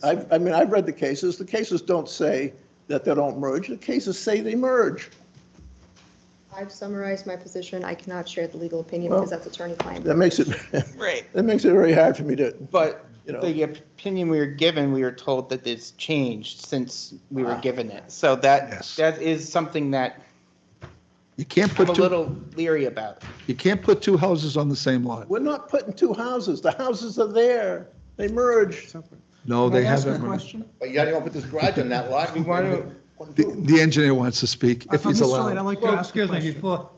I've read the cases. The cases don't say that they don't merge. The cases say they merge. I've summarized my position, I cannot share the legal opinion Well, because that's attorney-client. That makes it, right, that makes it very hard for me to, but You know. the opinion we were given, we were told that it's changed since we were given it. So that, Yes. that is something that You can't I'm put a two, little leery about. you can't put 2 houses on the same lot. we're not putting 2 houses. The houses are there. They merge. No, they Can I ask a haven't. question? but you gotta put this garage in that lot. We want to, The engineer wants to speak, if he's Mr. Lane, I'd allowed. like to well, ask a excuse me, question. before,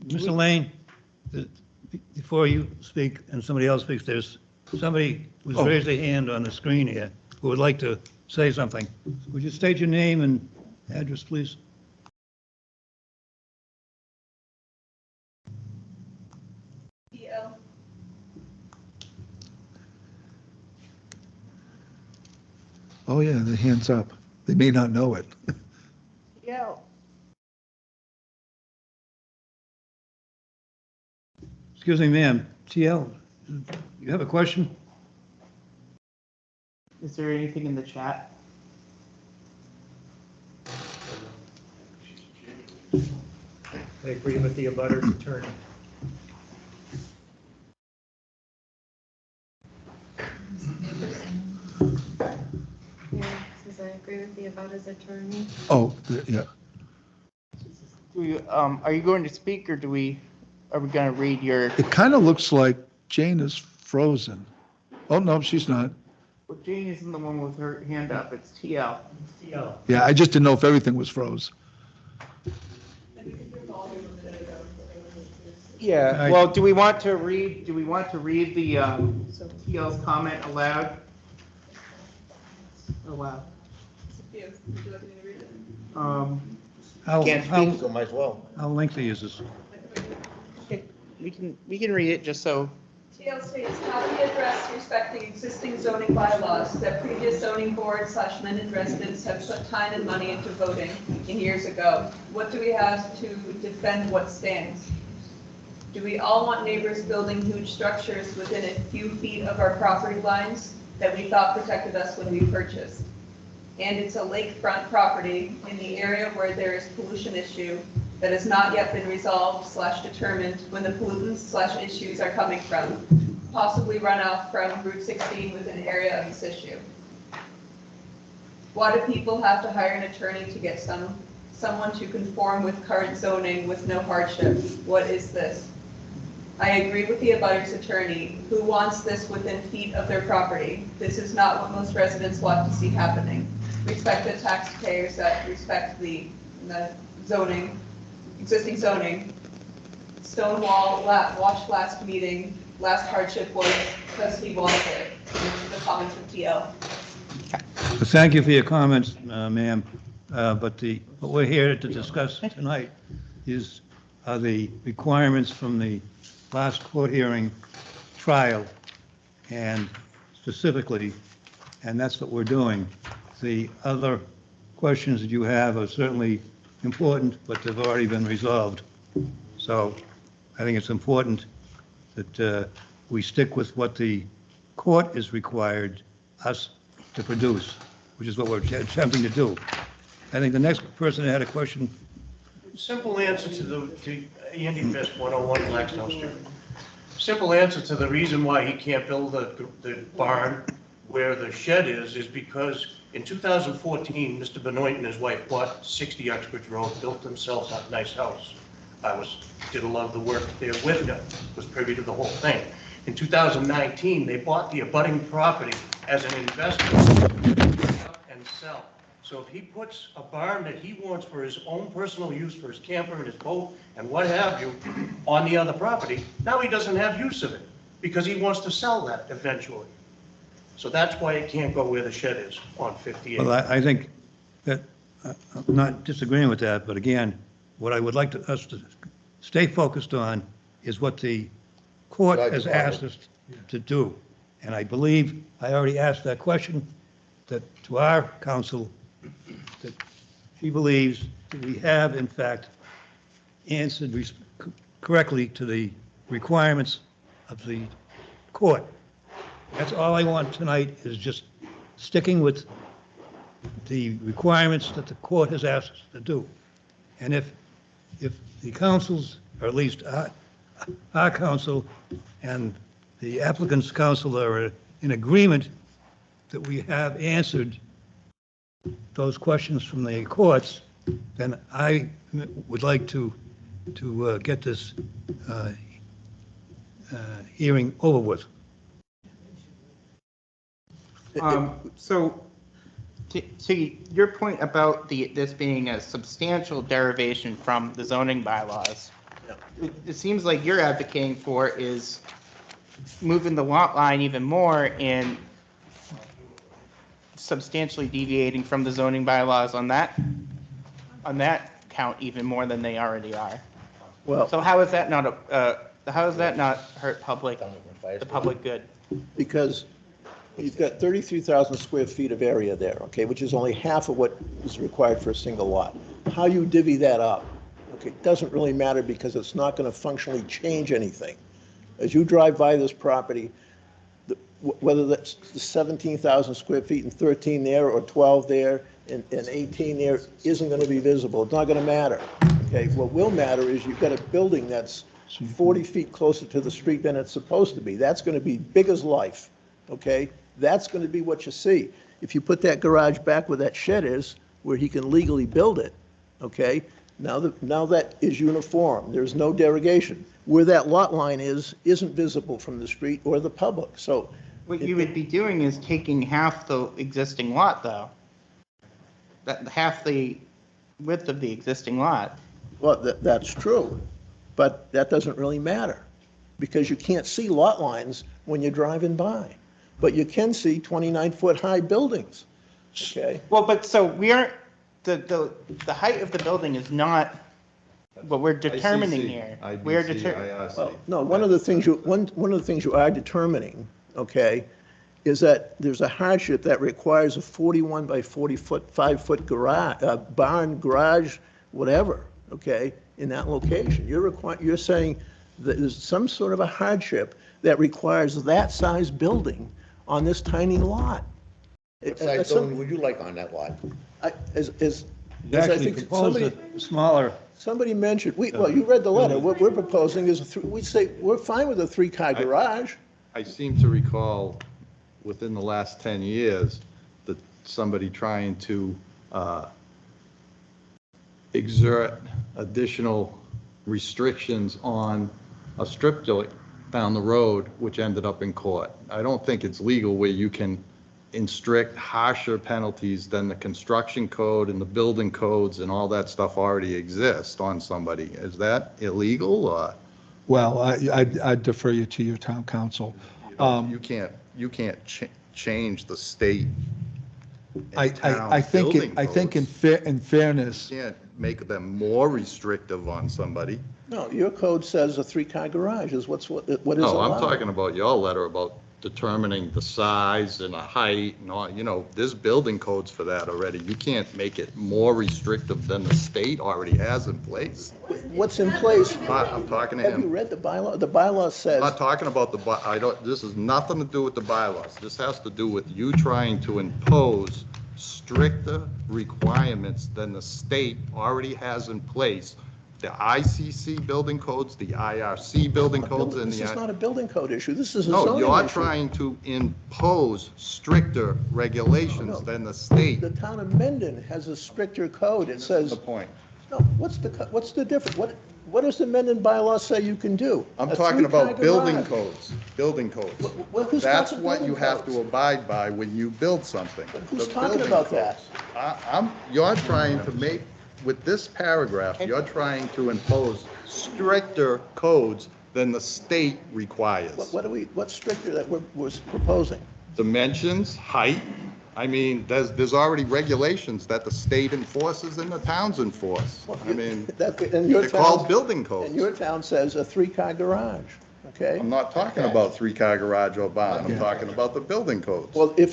Mr. Lane, before you speak and somebody else speaks, there's somebody who's Oh. raised a hand on the screen here who would like to say something. Would you state your name and address, please? PL. Oh, yeah, the hand's up. They may not know it. yeah, Excuse me, ma'am, TL, you have a question? is there anything in the chat? I agree with the abutter's attorney. Yeah, since I agree with the abutter's attorney. Oh, yeah. Are you going to speak, or are we going to read your? It kind of looks like Jane is frozen. Oh, no, she's not. Well, Jane isn't the one with her hand up, it's TL. TL. Yeah, I just didn't know if everything was froze. Yeah, well, do we want to read the TL's comment aloud? Aloud. Yes, would you like me to read it? Can't speak. So might as well. How lengthy is this? We can read it just so. TL states, how do we address respecting existing zoning bylaws that previous zoning board/amended residents have put time and money into voting in years ago? What do we have to defend what stands? Do we all want neighbors building huge structures within a few feet of our property lines that we thought protected us when we purchased? And it's a lakefront property in the area where there is pollution issue that has not yet been resolved/determined when the pollutants/issues are coming from, possibly runoff from Route 16 within an area of this issue. Why do people have to hire an attorney to get someone to conform with current zoning with no hardship? What is this? I agree with the abutter's attorney. Who wants this within feet of their property? This is not what most residents want to see happening. Respect the taxpayers that respect the zoning, existing zoning. Stonewall, watched last meeting, last hardship was because he wanted it. The comments from TL. Thank you for your comments, ma'am. But what we're here to discuss tonight are the requirements from the last court hearing trial, and specifically, and that's what we're doing. The other questions that you have are certainly important, but they've already been resolved. So I think it's important that we stick with what the court is required us to produce, which is what we're attempting to do. I think the next person that had a question. Simple answer to Andy Fisk, 101 Blackstone Street. Simple answer to the reason why he can't build the barn where the shed is because in 2014, Mr. Benoit and his wife bought 60 Uxbridge Road, built themselves a nice house. Did a lot of the work there with him, was privy to the whole thing. In 2019, they bought the abutting property as an investment and sell. So if he puts a barn that he wants for his own personal use, for his camper and his boat and what have you, on the other property, now he doesn't have use of it because he wants to sell that eventually. So that's why it can't go where the shed is on 58. Well, I think that, I'm not disagreeing with that, but again, what I would like us to stay focused on is what the court has asked us to do. And I believe I already asked that question to our counsel, that she believes that we have, in fact, answered correctly to the requirements of the court. That's all I want tonight, is just sticking with the requirements that the court has asked us to do. And if the councils, or at least our council and the applicant's council are in agreement that we have answered those questions from the courts, then I would like to get this hearing over with. So to your point about this being a substantial derivation from the zoning bylaws, it seems like you're advocating for is moving the lot line even more and substantially deviating from the zoning bylaws on that count even more than they already are. Well, So how is that not hurt the public good? because you've got 33,000 square feet of area there, okay, which is only half of what is required for a single lot. How you divvy that up, okay, doesn't really matter because it's not going to functionally change anything. As you drive by this property, whether that's the 17,000 square feet and 13 there or 12 there and 18 there isn't going to be visible. It's not going to matter. okay? What will matter is you've got a building that's 40 feet closer to the street than it's supposed to be. That's going to be big as life, okay? That's going to be what you see. If you put that garage back where that shed is, where he can legally build it, okay? Now that is uniform. There's no derogation. Where that lot line is, isn't visible from the street or the public, so. What you would be doing is taking half the existing lot, though. That, half the width of the existing lot. Well, that's true, but that doesn't really matter, because you can't see lot lines when you're driving by. But you can see 29-foot-high buildings, okay? Well, but so we aren't, the height of the building is not what we're determining here. We're determining. Well, no, one of the things you are determining, okay, is that there's a hardship that requires a 41 by 40-foot, 5-foot garage, barn, garage, whatever, okay, in that location. You're saying that there's some sort of a hardship that requires that size building on this tiny lot. What size building would you like on that lot? As You I actually think proposed a smaller, somebody mentioned, well, you read the letter, what we're proposing is, we'd say, we're fine with a 3-car garage. I seem to recall within the last 10 years that somebody trying to exert additional restrictions on a strip joint down the road, which ended up in court. I don't think it's legal where you can instruct harsher penalties than the construction code and the building codes and all that stuff already exist on somebody. Is that illegal or? Well, I defer you to your town council. You can't change the state. I think, in fairness, You can't make them more restrictive on somebody. No, your code says a 3-car garage is what is allowed. No, I'm talking about your letter about determining the size and the height and all, there's building codes for that already. You can't make it more restrictive than the state already has in place. What's in place? I'm talking to Have you him. read the bylaw? The bylaw says. I'm not talking about this has nothing to do with the bylaws. This has to do with you trying to impose stricter requirements than the state already has in place. The ICC building codes, the IRC building codes, and This is not a building code issue. This is a No, zoning you're issue. trying to impose stricter regulations than the state. The town of Mendon has a stricter code. It says, The point. no, what's the difference? What does the Mendon bylaw say you can do? I'm A talking about 3-car building garage. codes, building codes. Well, who's That's talking what you building have codes? to abide by when you build something. Who's the talking building about codes. that? You're trying to make, with this paragraph, you're trying to impose stricter codes than the state requires. What's stricter that we're proposing? Dimensions, height, I mean, there's already regulations that the state enforces and the towns enforce. I mean, And your they're called town, building codes. and your town says a 3-car garage, okay? I'm not talking about 3-car garage or barn, I'm talking about the building codes. Well, if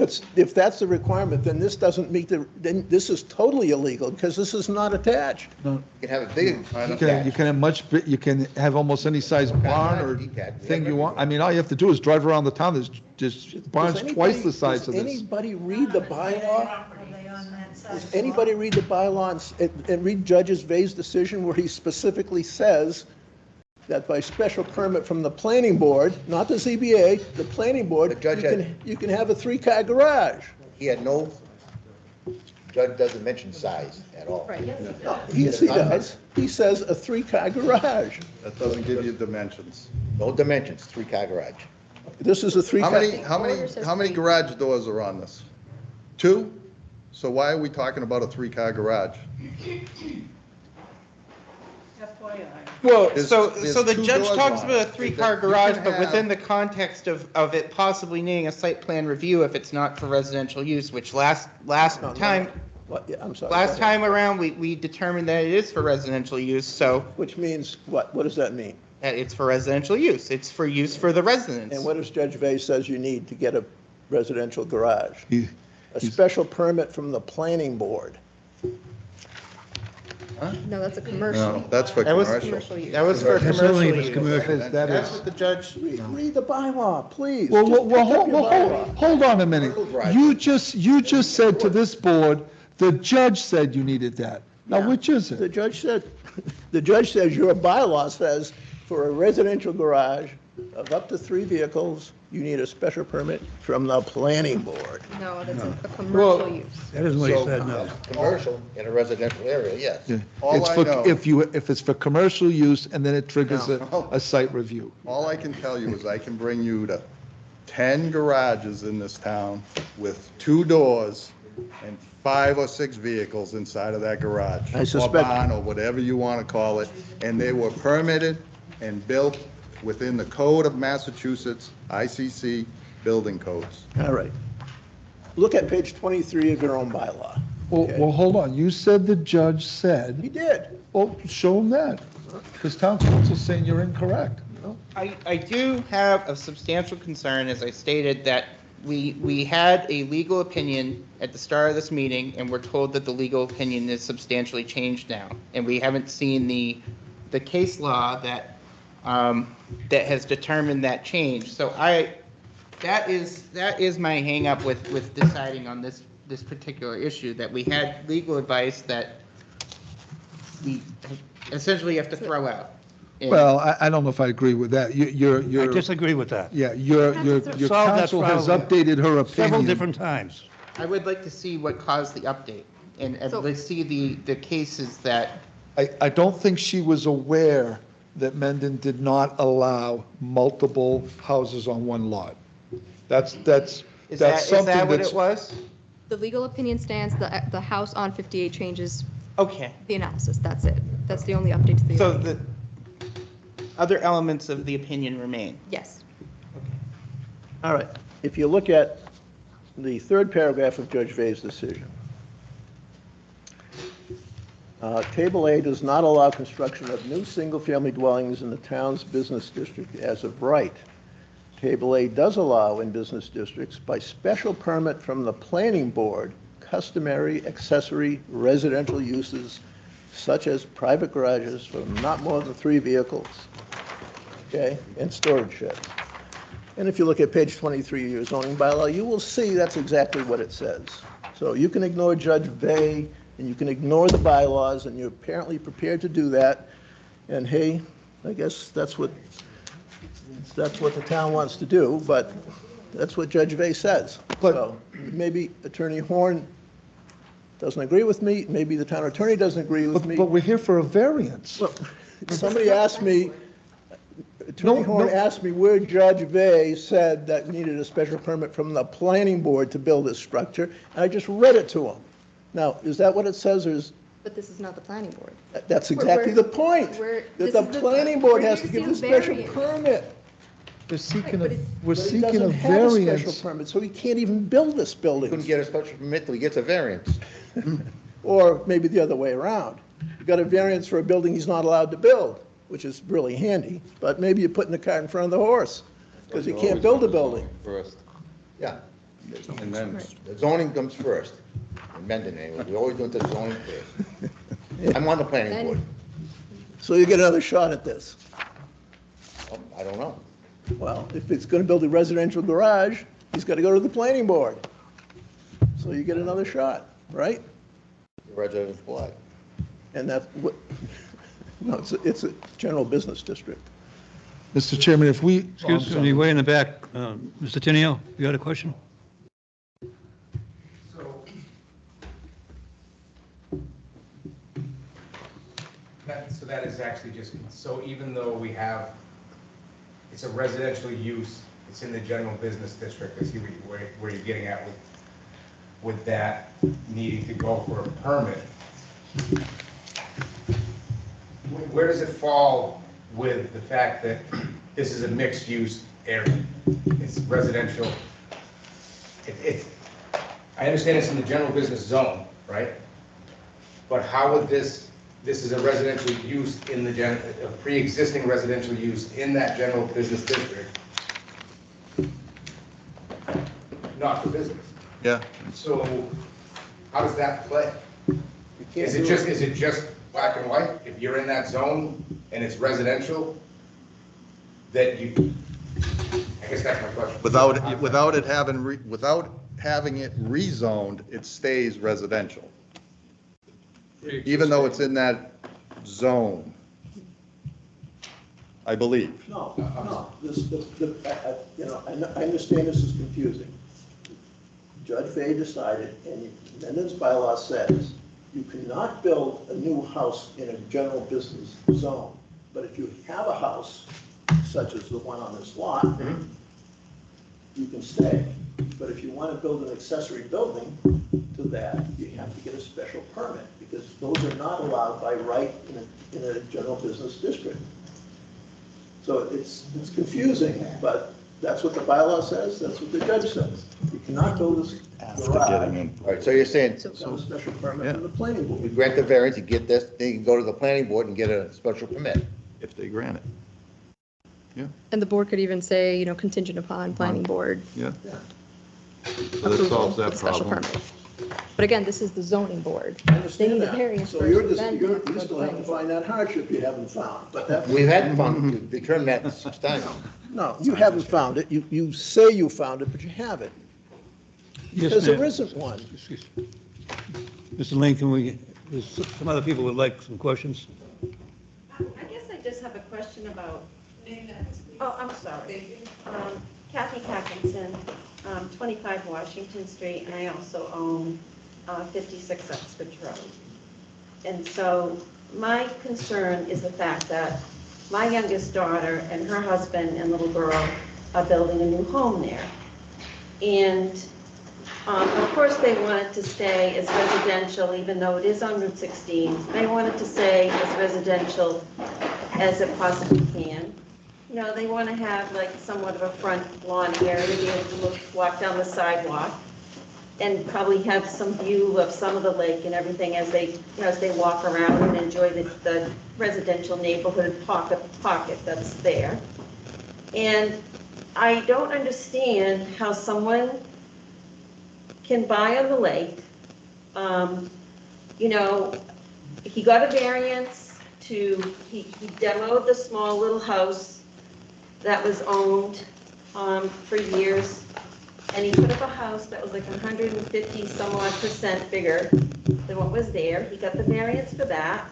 that's the requirement, then this doesn't meet then this is totally illegal, because this is not attached. You can have a big. you can have you can have almost any size barn or thing you want. I mean, all you have to do is drive around the town. There's just barns twice the size of Does this. anybody read the bylaw? Are they on that side? Does anybody read the bylaw and read Judge Vay's decision where he specifically says that by special permit from the planning board, not the ZBA, the planning board, The judge you can have a 3-car garage? He had no, judge doesn't mention size at all. Right. Yes, he does. He says a 3-car garage. That doesn't give you dimensions. No dimensions, 3-car garage. This is a 3-car. How many garage doors are on this? 2? So why are we talking about a 3-car garage? FYI. Well, There's- so there's the 2 judge doors talks on about a it. 3-car You garage, can but have- within the context of it possibly needing a site plan review if it's not for residential use, which last time, What? Yeah, I'm sorry. last time around, we determined that it is for residential use, so Which means what? What does that mean? that it's for residential use. It's for use for the residents. And what does Judge Vay says you need to get a residential garage? He- A special permit from the planning board. No, that's a commercial. No, that's for That was commercial. Commercial use. That was for That's commercial only if it's use. commercial. That That's is. what the judge, Read the bylaw, please. Well, Just pick up your hold bylaw. on a minute. You just said to this board, the judge said you needed that. Now, which is The it? judge said, the judge says your bylaw says for a residential garage of up to 3 vehicles, you need a special permit from the planning board. No, that's a commercial use. That isn't what he So, said, no. Commercial in a residential area, yes. Yeah. All It's I for, know- if it's for commercial use, and then it triggers No. a site review. All I can tell you is I can bring you to 10 garages in this town with 2 doors and 5 or 6 vehicles inside of that garage. I Or suspect- barn, or whatever you want to call it, and they were permitted and built within the code of Massachusetts, ICC building codes. All right. Look at page 23 of your own bylaw. Well, hold on, you said the judge said, He did. well, show him that, because town council's saying you're incorrect. I do have a substantial concern, as I stated, that we had a legal opinion at the start of this meeting, and we're told that the legal opinion is substantially changed now. And we haven't seen the case law that, that has determined that change. So that is my hang-up with deciding on this particular issue, that we had legal advice that we essentially have to throw out. And- Well, I don't know if I agree with that. You're, I disagree with that. yeah, your Solved that counsel has problem updated her opinion. Several different times. I would like to see what caused the update, and So- let's see the cases that, I don't think she was aware that Mendon did not allow multiple houses on one lot. That's is something that what that's. it was? The legal opinion stands, the house on 58 changes Okay, the analysis, that's it. That's the only update to the so opinion. the other elements of the opinion remain. Yes. All right. If you look at the 3rd paragraph of Judge Vay's decision, Table A does not allow construction of new single-family dwellings in the town's business district as of right. Table A does allow in business districts by special permit from the planning board customary accessory residential uses such as private garages for not more than 3 vehicles, okay, and storage sheds. And if you look at page 23 of your zoning bylaw, you will see that's exactly what it says. So you can ignore Judge Vay, and you can ignore the bylaws, and you're apparently prepared to do that. And hey, I guess that's what the town wants to do, but that's what Judge Vay says. So maybe Attorney Horn doesn't agree with me, maybe the town attorney doesn't agree with me. But we're here for a variance. Well, somebody asked me, Attorney Horn asked me where Judge Vay said that we needed a special permit from the planning board to build this structure, and I just read it to him. Now, is that what it says, or is, But this is not the planning board. that's exactly the point, We're- that this the is the- planning board we're has to give the using special variance. permit. We're seeking but a, it's- we're But he seeking a doesn't have a special variance. permit, so he can't even build this Couldn't building. get a special permit till he gets a variance. Or maybe the other way around. You got a variance for a building he's not allowed to build, which is really handy, but maybe you're putting the cart in front of the horse, because you can't build a building. First, Yeah. and then, The zoning comes first. In Mendon, anyway. We always do the zoning first. I'm on the planning Then- board. So you get another shot at this. I don't know. Well, if it's gonna build a residential garage, he's gotta go to the planning board. So you get another shot, right? Residence blood. And that's what, no, it's a general business district. Mr. Chairman, if we. Excuse me, way in the back, Mr. Tenio, you got a question? So that is actually just, so even though we have, it's a residential use, it's in the general business district, I see where you're getting at with that needing to go for a permit. Where does it fall with the fact that this is a mixed-use area? It's residential. I understand it's in the general business zone, right? But how would this is a residential use in the a pre-existing residential use in that general business district, not for business. yeah, So how does that play? Is it just black and white? If you're in that zone and it's residential, that you, I guess that's my question. without it having it rezoned, it stays residential. even though it's in that zone. I believe. No, I understand this is confusing. Judge Fay decided, and Mendon's bylaw says, you cannot build a new house in a general business zone. But if you have a house, such as the one on this lot, you can stay. But if you want to build an accessory building to that, you have to get a special permit, because those are not allowed by right in a general business district. So it's confusing, but that's what the bylaw says, that's what the judge says. You cannot build this garage All right, so you're saying, without a special permit from the planning you board. grant the variance, you get this, then you can go to the planning board and get a special permit. If they grant it. And the board could even say, you know, contingent upon planning board Yeah. So that approval solves of that the special problem. permit. But again, this is the zoning board. I They understand need a that. variance So first, you're then they have to you go to still have planning to board. find that hardship you haven't found, but that. We've had fun, we've determined that 6 times. No, you haven't found it. You say you found it, but you haven't. Yes, Because there ma'am. isn't one. Excuse me. Mr. Lane, can we, there's some other people would like some questions. I guess I just have a question about, oh, I'm sorry. Kathy Catkinson, 25 Washington Street, and I also own 56 Uxbridge Road. And so my concern is the fact that my youngest daughter and her husband and little girl are building a new home there. And of course, they want it to stay as residential, even though it is on Route 16. They want it to stay as residential as it possibly can. You know, they want to have like somewhat of a front lawn area to be able to walk down the sidewalk and probably have some view of some of the lake and everything as they walk around and enjoy the residential neighborhood pocket that's there. And I don't understand how someone can buy on the lake. You know, he got a variance to, he demoed the small little house that was owned for years, and he put up a house that was like 150 some odd % bigger than what was there. He got the variance for that.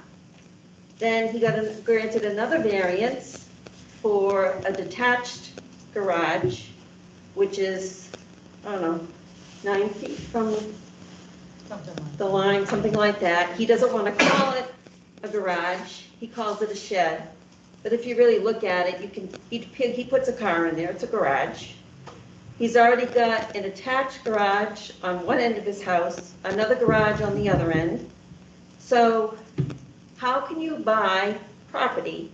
Then he got granted another variance for a detached garage, which is, I don't know, 9 feet from the line, something like that. He doesn't want to call it a garage, he calls it a shed. But if you really look at it, he puts a car in there, it's a garage. He's already got an attached garage on one end of his house, another garage on the other end. So how can you buy property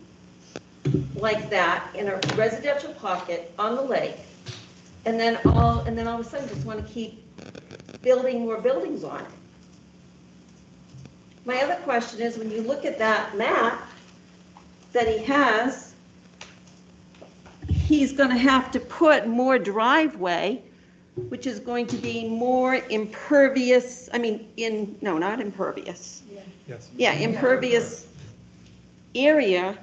like that in a residential pocket on the lake, and then all of a sudden just want to keep building more buildings on it? My other question is, when you look at that map that he has, he's going to have to put more driveway, which is going to be more impervious, no, not impervious. Yes. Yeah, impervious area,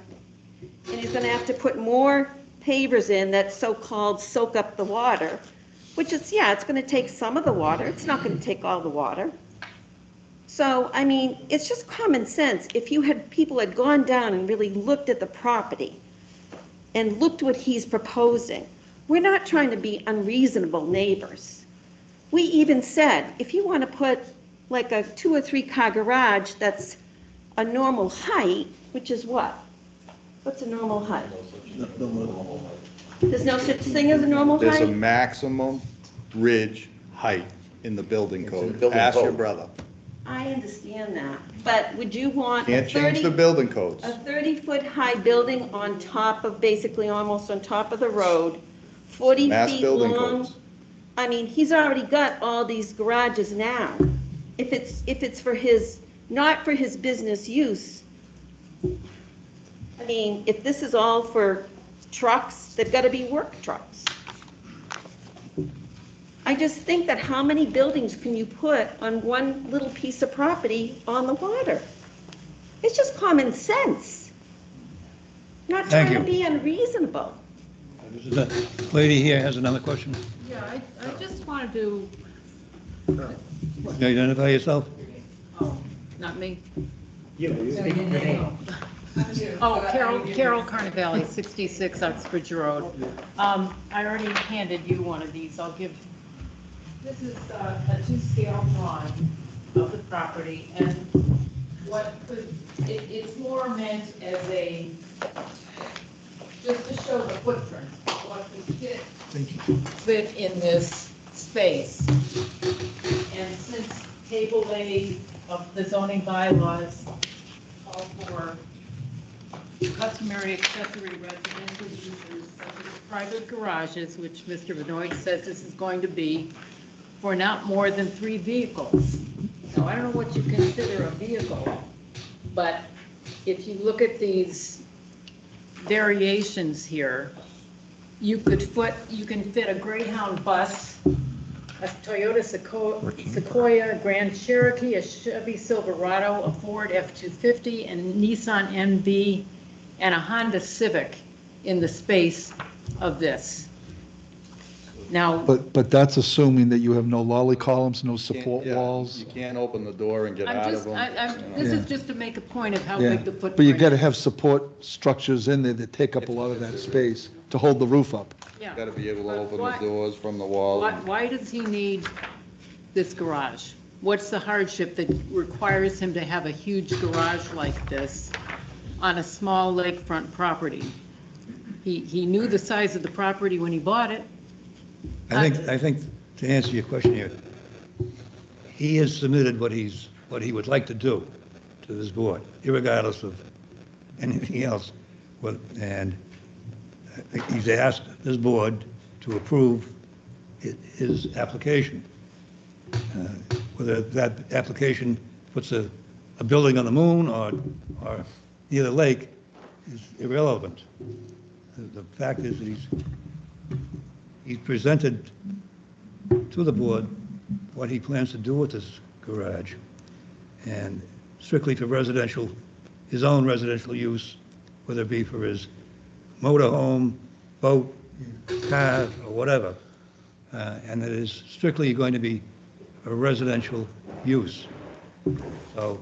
and he's going to have to put more pavers in that so-called soak up the water, which is, yeah, it's going to take some of the water. It's not going to take all the water. So, it's just common sense. If people had gone down and really looked at the property and looked what he's proposing, we're not trying to be unreasonable neighbors. We even said, if you want to put like a 2 or 3 car garage that's a normal height, which is what? What's a normal height? There's no such thing as a normal There's a height? maximum ridge height in the building It's in code. the building Ask your code. brother. I understand that, but would you want a Can't change the building codes. 30-foot high building on top of, basically almost on top of the road, 40 Mass feet building long? codes. He's already got all these garages now. If it's for not for his business use, if this is all for trucks, they've got to be work trucks. I just think that how many buildings can you put on one little piece of property on the water? It's just common sense. Not Thank trying to you. be unreasonable. The lady here has another question. Yeah, I just wanted to, Can you identify yourself? not me. Oh, Oh, Carol Carnevale, 66 Uxbridge Road. I already handed you one of these. I'll give, this is a 2-scale drawing of the property, and what could, it's more meant as a, just to show the footprint, what could fit in this space. And since Table A of the zoning bylaws call for customary accessory residential uses such as private garages, which Mr. Benoit says this is going to be for not more than 3 vehicles. Now, I don't know what you consider a vehicle, but if you look at these variations here, you can fit a Greyhound bus, a Toyota Sequoia, Grand Cherokee, a Chevy Silverado, a Ford F-250, and a Nissan NV, and a Honda Civic in the space of this. Now, But that's assuming that you have no lolly columns, no support Yeah, walls. You can't open the door and get I'm out of just, them. this Yeah. is just to make a point of how Yeah, big the footprint. but you got to have support structures in there that take up a lot of that space to hold the roof up. Yeah. Got to be able to But open why- the doors from the wall. Why does he need this garage? What's the hardship that requires him to have a huge garage like this on a small lakefront property? He knew the size of the property when he bought it. I think to answer your question here, he has submitted what he would like to do to this board, irregardless of anything else. And he's asked this board to approve his application. Whether that application puts a building on the moon or near the lake is irrelevant. The fact is that he's presented to the board what he plans to do with this garage, and strictly for residential, his own residential use, whether it be for his motor home, boat, car, or whatever. And it is strictly going to be a residential use. So,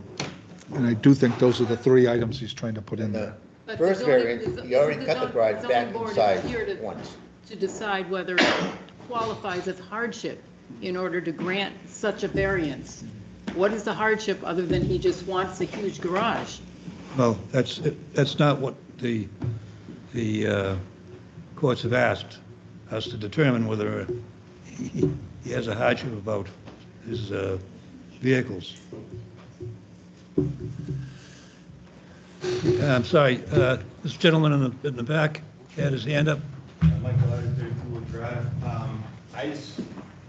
And I do think those are the 3 items he's trying to put in there. But First the zoning- variance, the- you already cut the zoning- garage back zoning board is inside here to- once. To decide whether it qualifies as hardship in order to grant such a variance. What is the hardship other than he just wants a huge garage? well, that's not what the courts have asked us to determine whether he has a hardship about his vehicles. I'm sorry, this gentleman in the back had his hand up. Michael Larry, 32 Wood Drive. I just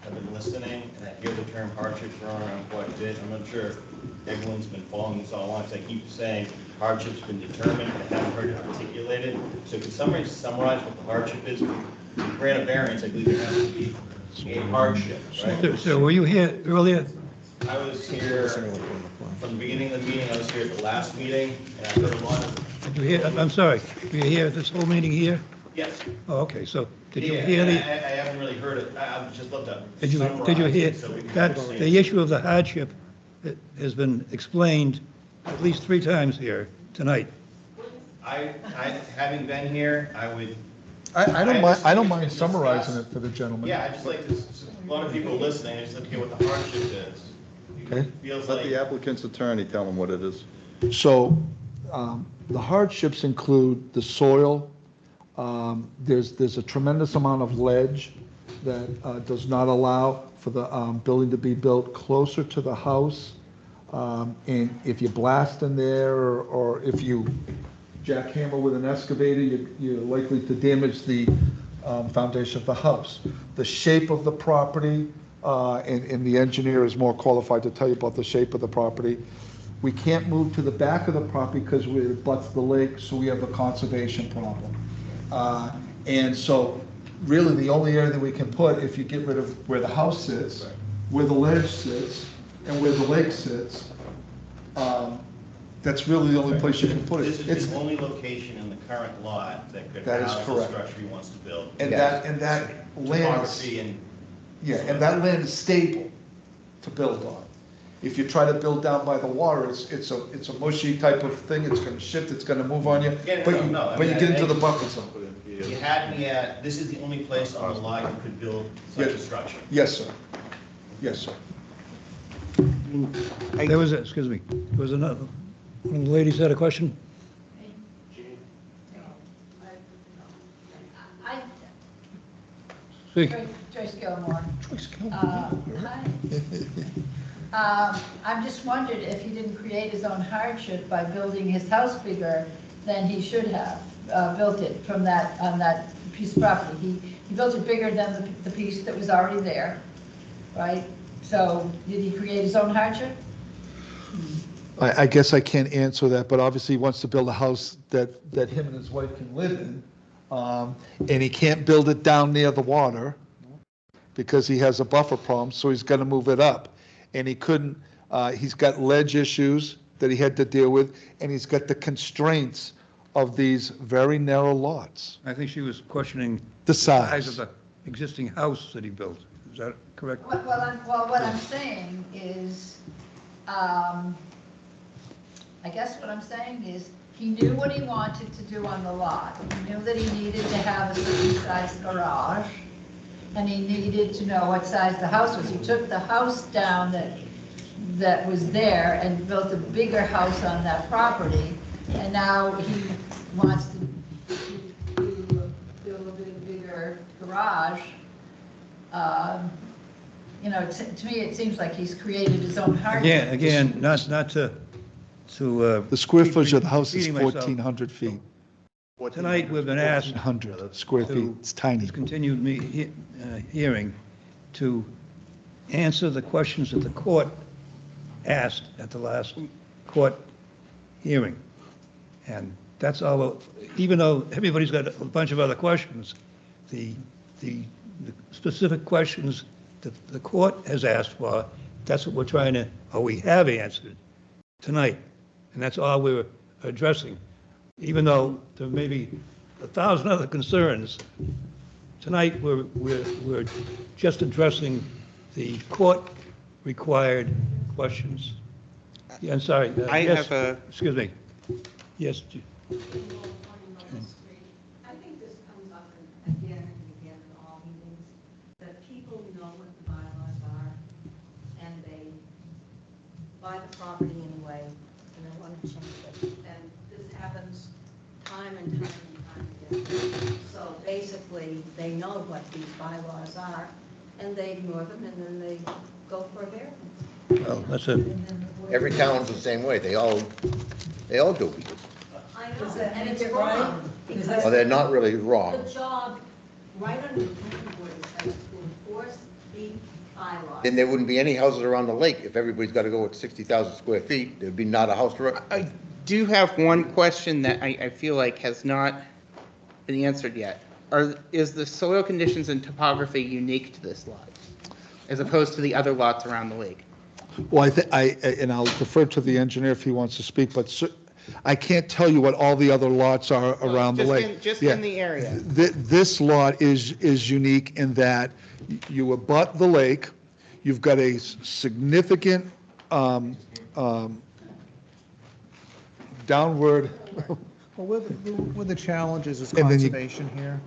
have been listening, and I hear the term hardship thrown around quite a bit. I'm not sure if everyone's been following this all along, because I keep saying hardship's been determined, but I haven't heard it articulated. So could somebody summarize what the hardship is? To grant a variance, I believe there has to be a hardship, right? So were you here earlier? I was here from the beginning of the meeting, I was here at the last meeting, and I heard a lot of, Did you hear, I'm sorry, were you here at this whole meeting here? yes. Oh, okay, so did you Yeah, hear I the, haven't really heard it. I would just love to did you summarize hear, it so we can that, understand. the issue of the hardship has been explained at least 3 times here tonight. Having been here, I would, I don't mind summarizing it for the gentleman. yeah, I just like to, a lot of people listening, I just like to hear what the hardship is. Okay. It feels Let like, the applicant's attorney tell him what it is. So the hardships include the soil. There's a tremendous amount of ledge that does not allow for the building to be built closer to the house. And if you blast in there, or if you jackhammer with an excavator, you're likely to damage the foundation of the house. The shape of the property, and the engineer is more qualified to tell you about the shape of the property. We can't move to the back of the property because it butts the lake, so we have a conservation problem. And so really the only area that we can put, if you get rid of where the house sits, where the ledge sits, and where the lake sits, that's really the only place you can put it. this is It's- the only location in the current lot that could That is house the correct. structure he wants to build. And that land is, Topography and. yeah, and that land is stable to build on. If you try to build down by the water, it's a mushy type of thing, it's gonna shift, it's gonna move on you, Yeah, but no, I but you mean, get I into the think- buffer zone. You had me at, this is the only place on the lot you could build such a structure. Yes, sir. Yes, sir. There was, excuse me, there was another, one of the ladies had a question? Speak. Joyce Gilmore. I'm just wondered if he didn't create his own hardship by building his house bigger than he should have built it from that, on that piece of property. He built it bigger than the piece that was already there, right? So did he create his own hardship? I guess I can't answer that, but obviously he wants to build a house that him and his wife can live in. And he can't build it down near the water because he has a buffer problem, so he's gonna move it up. And he couldn't, he's got ledge issues that he had to deal with, and he's got the constraints of these very narrow lots. I think she was questioning The the size size. of the existing house that he built. Is that correct? Well, what I'm saying is, I guess what I'm saying is, he knew what he wanted to do on the lot. He knew that he needed to have a certain size garage, and he needed to know what size the house was. He took the house down that was there and built a bigger house on that property, and now he wants to build a bigger garage. You know, to me, it seems like he's created his own hardship. Again, not to. The square footage of the house is repeating myself. 1,400 feet. Tonight, we've been asked 1,400 square feet, it's tiny. this continued hearing to answer the questions that the court asked at the last court hearing. And that's all, even though everybody's got a bunch of other questions, the specific questions that the court has asked for, that's what we're trying to, or we have answered tonight. And that's all we're addressing. Even though there may be 1,000 other concerns, tonight we're just addressing the court-required questions. Yeah, I'm sorry. I yes, have a- Excuse me. Yes. I think this comes up again and again in all meetings, that people know what the bylaws are, and they buy the property anyway, and they want to change it. And this happens time and time and time again. So basically, they know what these bylaws are, and they ignore them, and then they go for a variance. Well, that's it. Every town's the same way, they all do it. I know, Does that and make it's it right? wrong, because Well, they're not really wrong. the job right under the planning board is to enforce the bylaws. Then there wouldn't be any houses around the lake. If everybody's got to go with 60,000 square feet, there'd be not a house to it. I do have one question that I feel like has not been answered yet. Is the soil conditions and topography unique to this lot, as opposed to the other lots around the lake? Well, and I'll defer to the engineer if he wants to speak, but I can't tell you what all the other lots are around the lake. Just Yeah. in the area. This lot is unique in that you abut the lake, you've got a significant downward, Well, with the challenges is And then you- conservation here,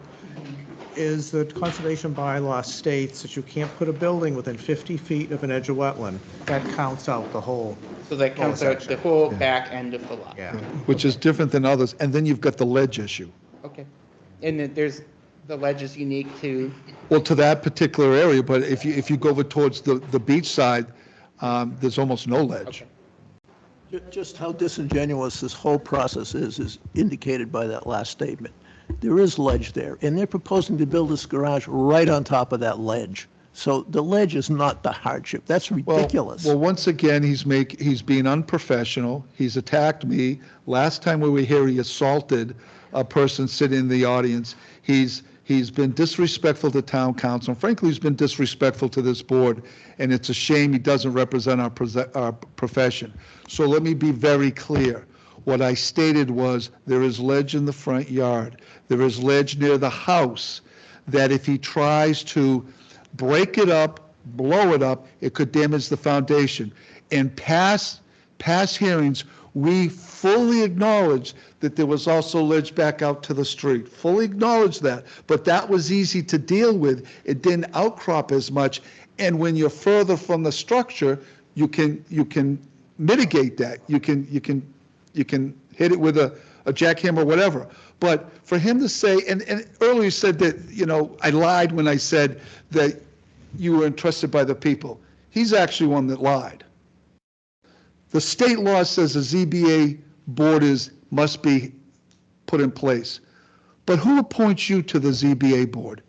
is the conservation bylaw states that you can't put a building within 50 feet of an edge of wetland. That counts out the whole. So that counts out the whole back end of the lot. Yeah. which is different than others, and then you've got the ledge issue. Okay. And then the ledge is unique to, Well, to that particular area, but if you go over towards the beach side, there's almost no ledge. Just how disingenuous this whole process is indicated by that last statement. There is ledge there, and they're proposing to build this garage right on top of that ledge. So the ledge is not the hardship. That's ridiculous. Well, once again, he's being unprofessional. He's attacked me. Last time we were here, he assaulted a person sitting in the audience. He's been disrespectful to town council. And frankly, he's been disrespectful to this board, and it's a shame he doesn't represent our profession. So let me be very clear. What I stated was there is ledge in the front yard. There is ledge near the house that if he tries to break it up, blow it up, it could damage the foundation. In past hearings, we fully acknowledged that there was also ledge back out to the street, fully acknowledged that, but that was easy to deal with. It didn't outcrop as much, and when you're further from the structure, you can mitigate that. You can hit it with a jackhammer or whatever. But for him to say, and earlier said that, I lied when I said that you were entrusted by the people. He's actually one that lied. The state law says a ZBA board must be put in place. But who appoints you to the ZBA board?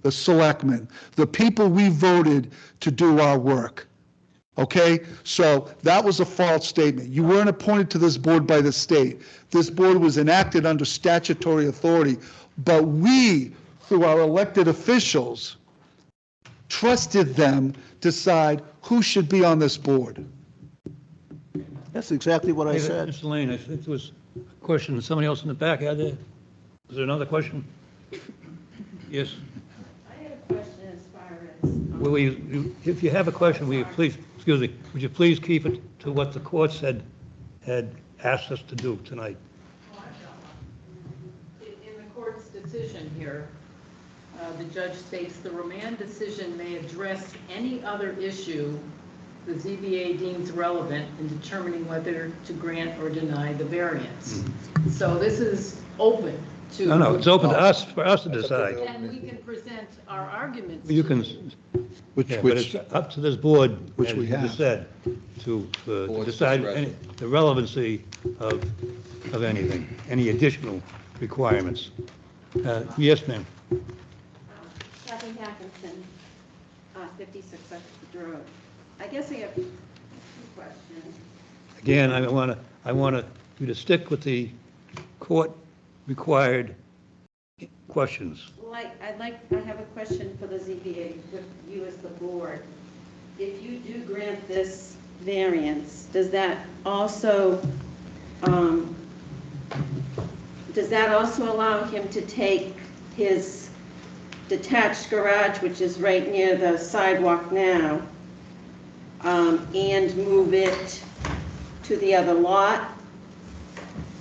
The selectmen, the people we voted to do our work. Okay, so that was a false statement. You weren't appointed to this board by the state. This board was enacted under statutory authority, but we, through our elected officials, trusted them decide who should be on this board. That's exactly what I said. Mr. Lane, I think there was a question that somebody else in the back had there. Was there another question? Yes. I had a question as far as. Will you, if you have a question, will you please, excuse me, would you please keep it to what the court had asked us to do tonight? In the court's decision here, the judge states the remand decision may address any other issue the ZBA deems relevant in determining whether to grant or deny the variance. So this is open to. No, it's open to us, for us to decide. And we can present our arguments. You can, but it's up to this board, Which as we you have. just said, to Board's decide discretion. the relevancy of anything, any additional requirements. Yes, ma'am. Kathy Hackinson, 56 Oxford Road. I guess I have two questions. Again, I want you to stick with the court-required questions. Well, I have a question for the ZBA with you as the board. If you do grant this variance, does that also allow him to take his detached garage, which is right near the sidewalk now, and move it to the other lot?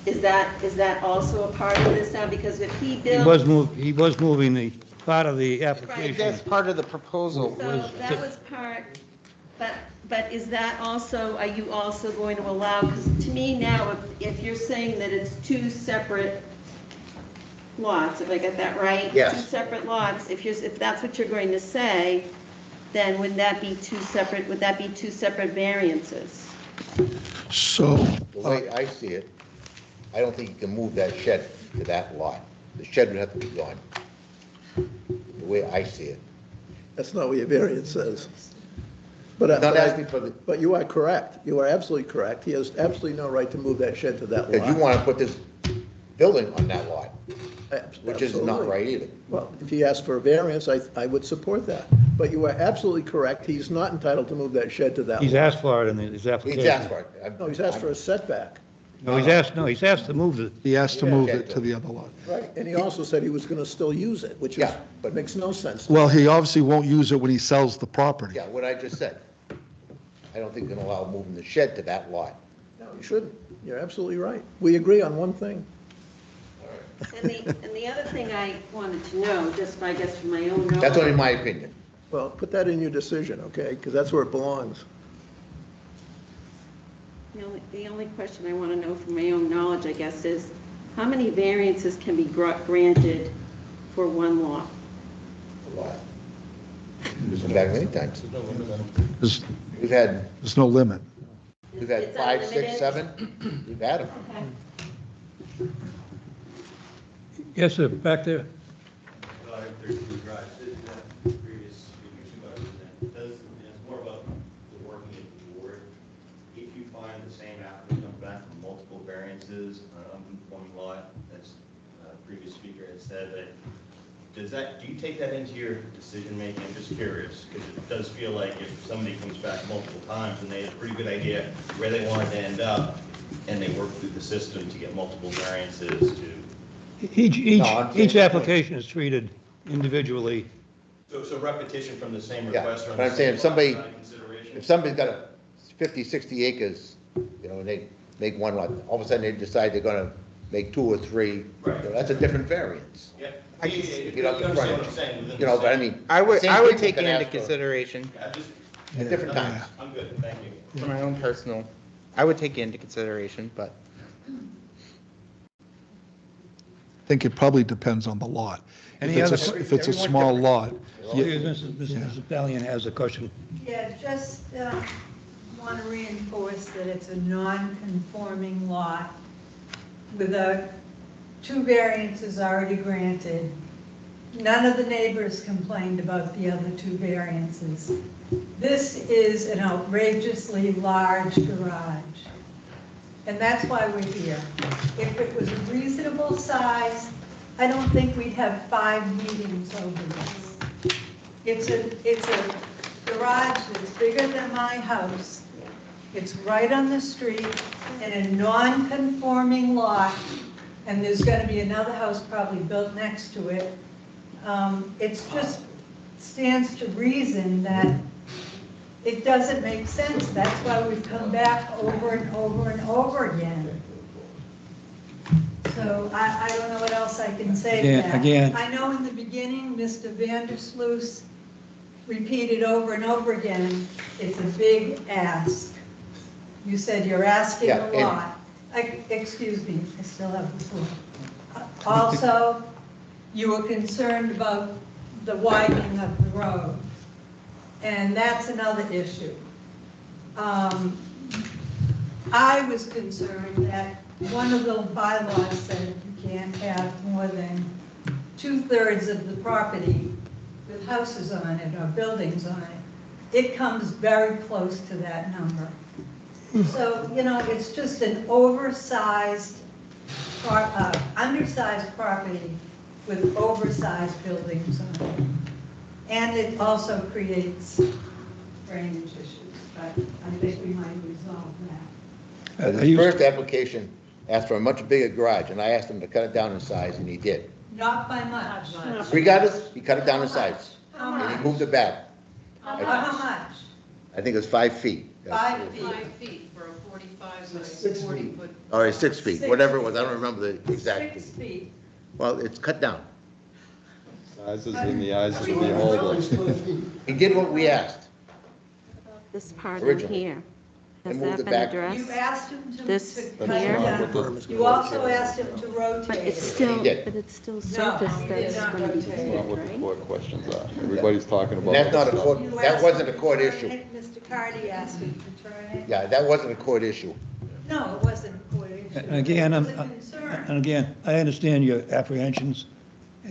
Is that also a part of this now? Because if he built. He was moving the part of the application. That's part of the proposal. So that was part, but is that also, are you also going to allow, because to me now, if you're saying that it's two separate lots, if I get that right? Yes. Two separate lots, if that's what you're going to say, then would that be two separate variances? So, The way I see it, I don't think you can move that shed to that lot. The shed would have to be gone. The way I see it. That's not what your variance says. But, Not asking for the, but you are correct. You are absolutely correct. He has absolutely no right to move that shed to that lot. because you want to put this building on that lot, which is not Absolutely. right either. Well, if he asked for a variance, I would support that. But you are absolutely correct. He's not entitled to move that shed to that lot. He's asked for it in his application. He's asked for it. No, he's asked for a setback. No, he's asked to move it. he asked to move it to the other lot. Right. And he also said he was going to still use it, which is, Yeah, but- makes no sense. Well, he obviously won't use it when he sells the property. Yeah, what I just said. I don't think you can allow moving the shed to that lot. No, you shouldn't. You're absolutely right. We agree on one thing. And the other thing I wanted to know, just I guess from my own knowledge. That's only my opinion. Well, put that in your decision, okay? Because that's where it belongs. The only question I want to know from my own knowledge, I guess, is how many variances can be granted for one lot? A lot. We've been back many times. There's, We've had there's no limit. It's 5, 6, unlimited? 7. We've had them. Okay. Yes, sir, back there. It's more about the working of the board. If you find the same applicant comes back from multiple variances on one lot, as the previous speaker had said, do you take that into your decision making? I'm just curious, because it does feel like if somebody comes back multiple times and they have a pretty good idea where they wanted to end up, and they work through the system to get multiple variances to. Each application is treated individually. So repetition from the same Yeah, request. or but I'm the saying same if somebody- lot, not consideration? if somebody's got 50, 60 acres, you know, and they make one lot, all of a sudden they decide they're gonna make 2 or 3, you know, that's a different variance. Yeah. If you don't You have understand frontage. what I'm saying, within You know, the but I same- mean. I would same people take can it into ask for- consideration. Yeah, just, At different times. I'm good, thank you. For my own personal, I would take it into consideration, but I think it probably depends on the lot. If Any it's other- if it's a everyone's small different. lot, Mrs. Valiant has a question. Yeah, just want to reinforce that it's a non-conforming lot with 2 variances already granted. None of the neighbors complained about the other 2 variances. This is an outrageously large garage, and that's why we're here. If it was a reasonable size, I don't think we'd have 5 meetings over this. It's a garage that's bigger than my house. It's right on the street in a non-conforming lot, and there's going to be another house probably built next to it. It's just stands to reason that it doesn't make sense. That's why we've come back over and over and over again. So I don't know what else I can say to that. Again. I know in the beginning, Mr. Vandersloot repeated over and over again, it's a big ask. You said you're asking Yeah, a and- lot. Excuse me, I still have the floor. Also, you were concerned about the widening of the road, and that's another issue. I was concerned that one of the bylaws said you can't have more than 2/3 of the property with houses on it or buildings on it. It comes very close to that number. So, you know, it's just an oversized, undersized property with oversized buildings on it. And it also creates drainage issues, but I think we might resolve that. The first application asked for a much bigger garage, and I asked him to cut it down in size, and he did. Not by much. Regardless, he cut it down in size, How and he much? moved it back. How much? I think it was 5 feet. 5 feet. 5 feet for a 45 by 6 40 feet. foot. All right, 6 feet, whatever it was, I don't remember the exact. 6 feet. Well, it's cut down. Size is in the eyes of the beholder. He did what we asked. This part Originally. here, has And moved that it been back. addressed? You asked him to This cut it here? down. You also asked him to rotate But it's it. still, He did. but it's still No, surface he did that's not going to be rotate That's not paved, what the right? court questions are. Everybody's talking about. And that's not a other court, stuff. You that asked wasn't a him to court turn issue. it, Mr. Cardy asked him to turn it. Yeah, that wasn't a court issue. No, it wasn't a court issue. And again, It was a concern. and again, I understand your apprehensions,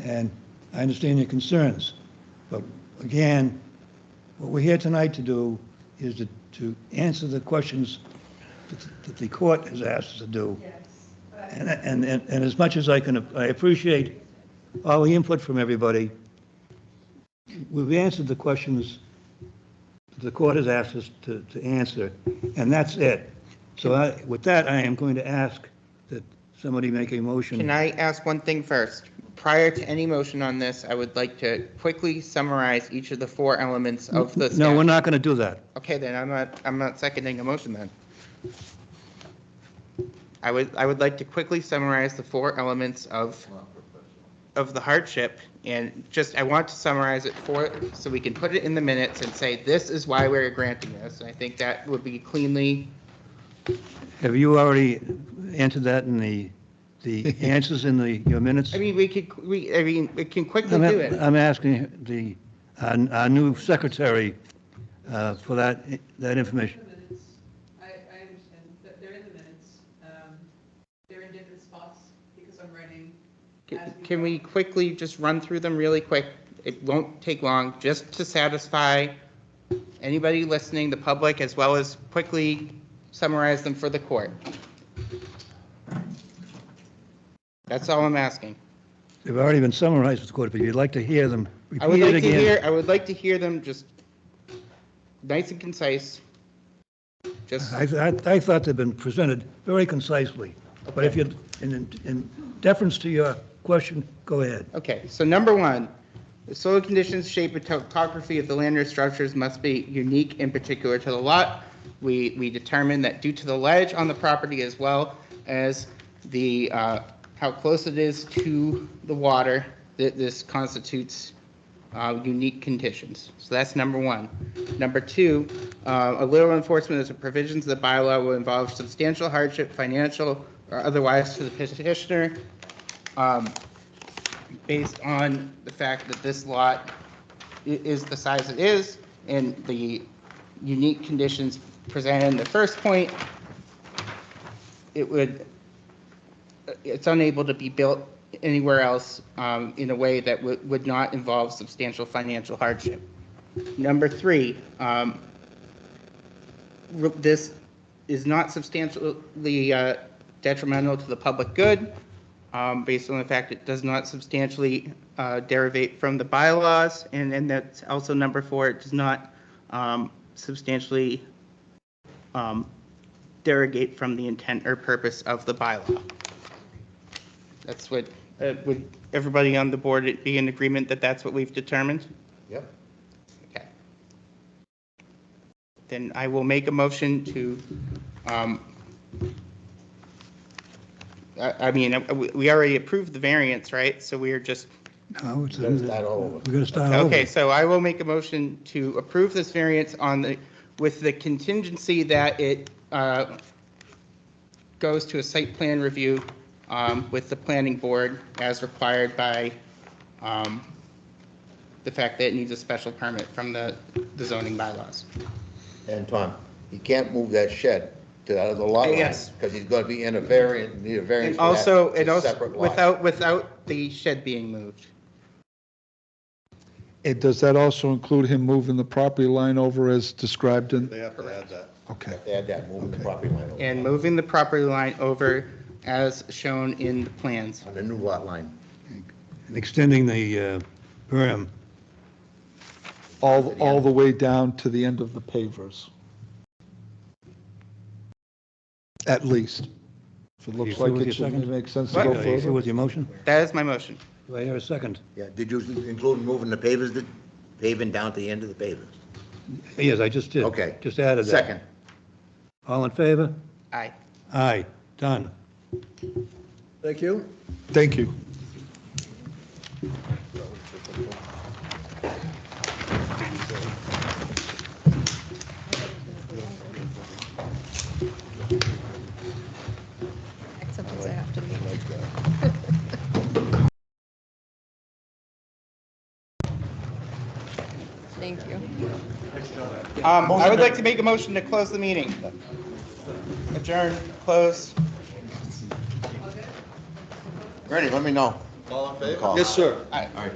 and I understand your concerns. But again, what we're here tonight to do is to answer the questions that the court has asked us to do. Yes. And as much as I appreciate all the input from everybody, we've answered the questions that the court has asked us to answer, and that's it. So with that, I am going to ask that somebody make a motion. can I ask one thing first? Prior to any motion on this, I would like to quickly summarize each of the 4 elements of the. No, we're not going to do that. Okay, then I'm not seconding a motion then. I would like to quickly summarize the 4 elements of the hardship, and I want to summarize it so we can put it in the minutes and say, this is why we're granting this. I think that would be cleanly. Have you already answered that in the answers in your minutes? I mean, we can quickly do it. I'm asking our new secretary for that information. I understand that they're in the minutes. They're in different spots because I'm writing. Can we quickly just run through them really quick? It won't take long, just to satisfy anybody listening, the public, as well as quickly summarize them for the court. That's all I'm asking. They've already been summarized with the court, but you'd like to hear them I would repeated like to again. hear, I would like to hear them just nice and concise. Just, I thought they've been presented very concisely, but if you, in deference to your question, go ahead. okay, so number 1, The soil conditions, shape, and topography of the land or structures must be unique and particular to the lot. We determined that due to the ledge on the property as well as the, how close it is to the water, that this constitutes unique conditions. So that's number one. Number two, a literal enforcement of the provisions of the bylaw will involve substantial hardship, financial or otherwise, to the petitioner, based on the fact that this lot is the size it is and the unique conditions presented in the first point. It's unable to be built anywhere else in a way that would not involve substantial financial hardship. Number three, this is not substantially detrimental to the public good, based on the fact it does not substantially derivate from the bylaws, and then that's also number four, it does not substantially derogate from the intent or purpose of the bylaw. That's what, would everybody on the board be in agreement that that's what we've determined? Yep. Okay. Then I will make a motion to, I mean, we already approved the variance, right? So we are just. No, it's, We're gonna start all over. we're going to start over. Okay, so I will make a motion to approve this variance with the contingency that it goes to a site plan review with the planning board as required by the fact that it needs a special permit from the zoning bylaws. And Tom, he can't move that shed to the other lot line. Yes. Because he's gonna be in a variant, need a variance And for that. also, It's a separate lot. without the shed being moved. And does that also include him moving the property line over as described in? They have to add that. Okay. They had that, moving the property line over And moving the property line over as shown in the plans. on the new lot line. And extending the berm. All the way down to the end of the pavers. At least. If it You looks see like with it your should second? make sense to What? go You see further. with your motion? That is my motion. Do I hear a second? Yeah, did you include moving the pavers, paving down to the end of the pavers? Yes, I just did. Okay. Just added that. Second. All in favor? Aye. Aye, done. Thank you. Thank you. Acceptance I have to make. Thank you. I would like to make a motion to close the meeting. Adjourn, close. Ready, let me know. All in favor? Call. Yes, sir. Aye. All right.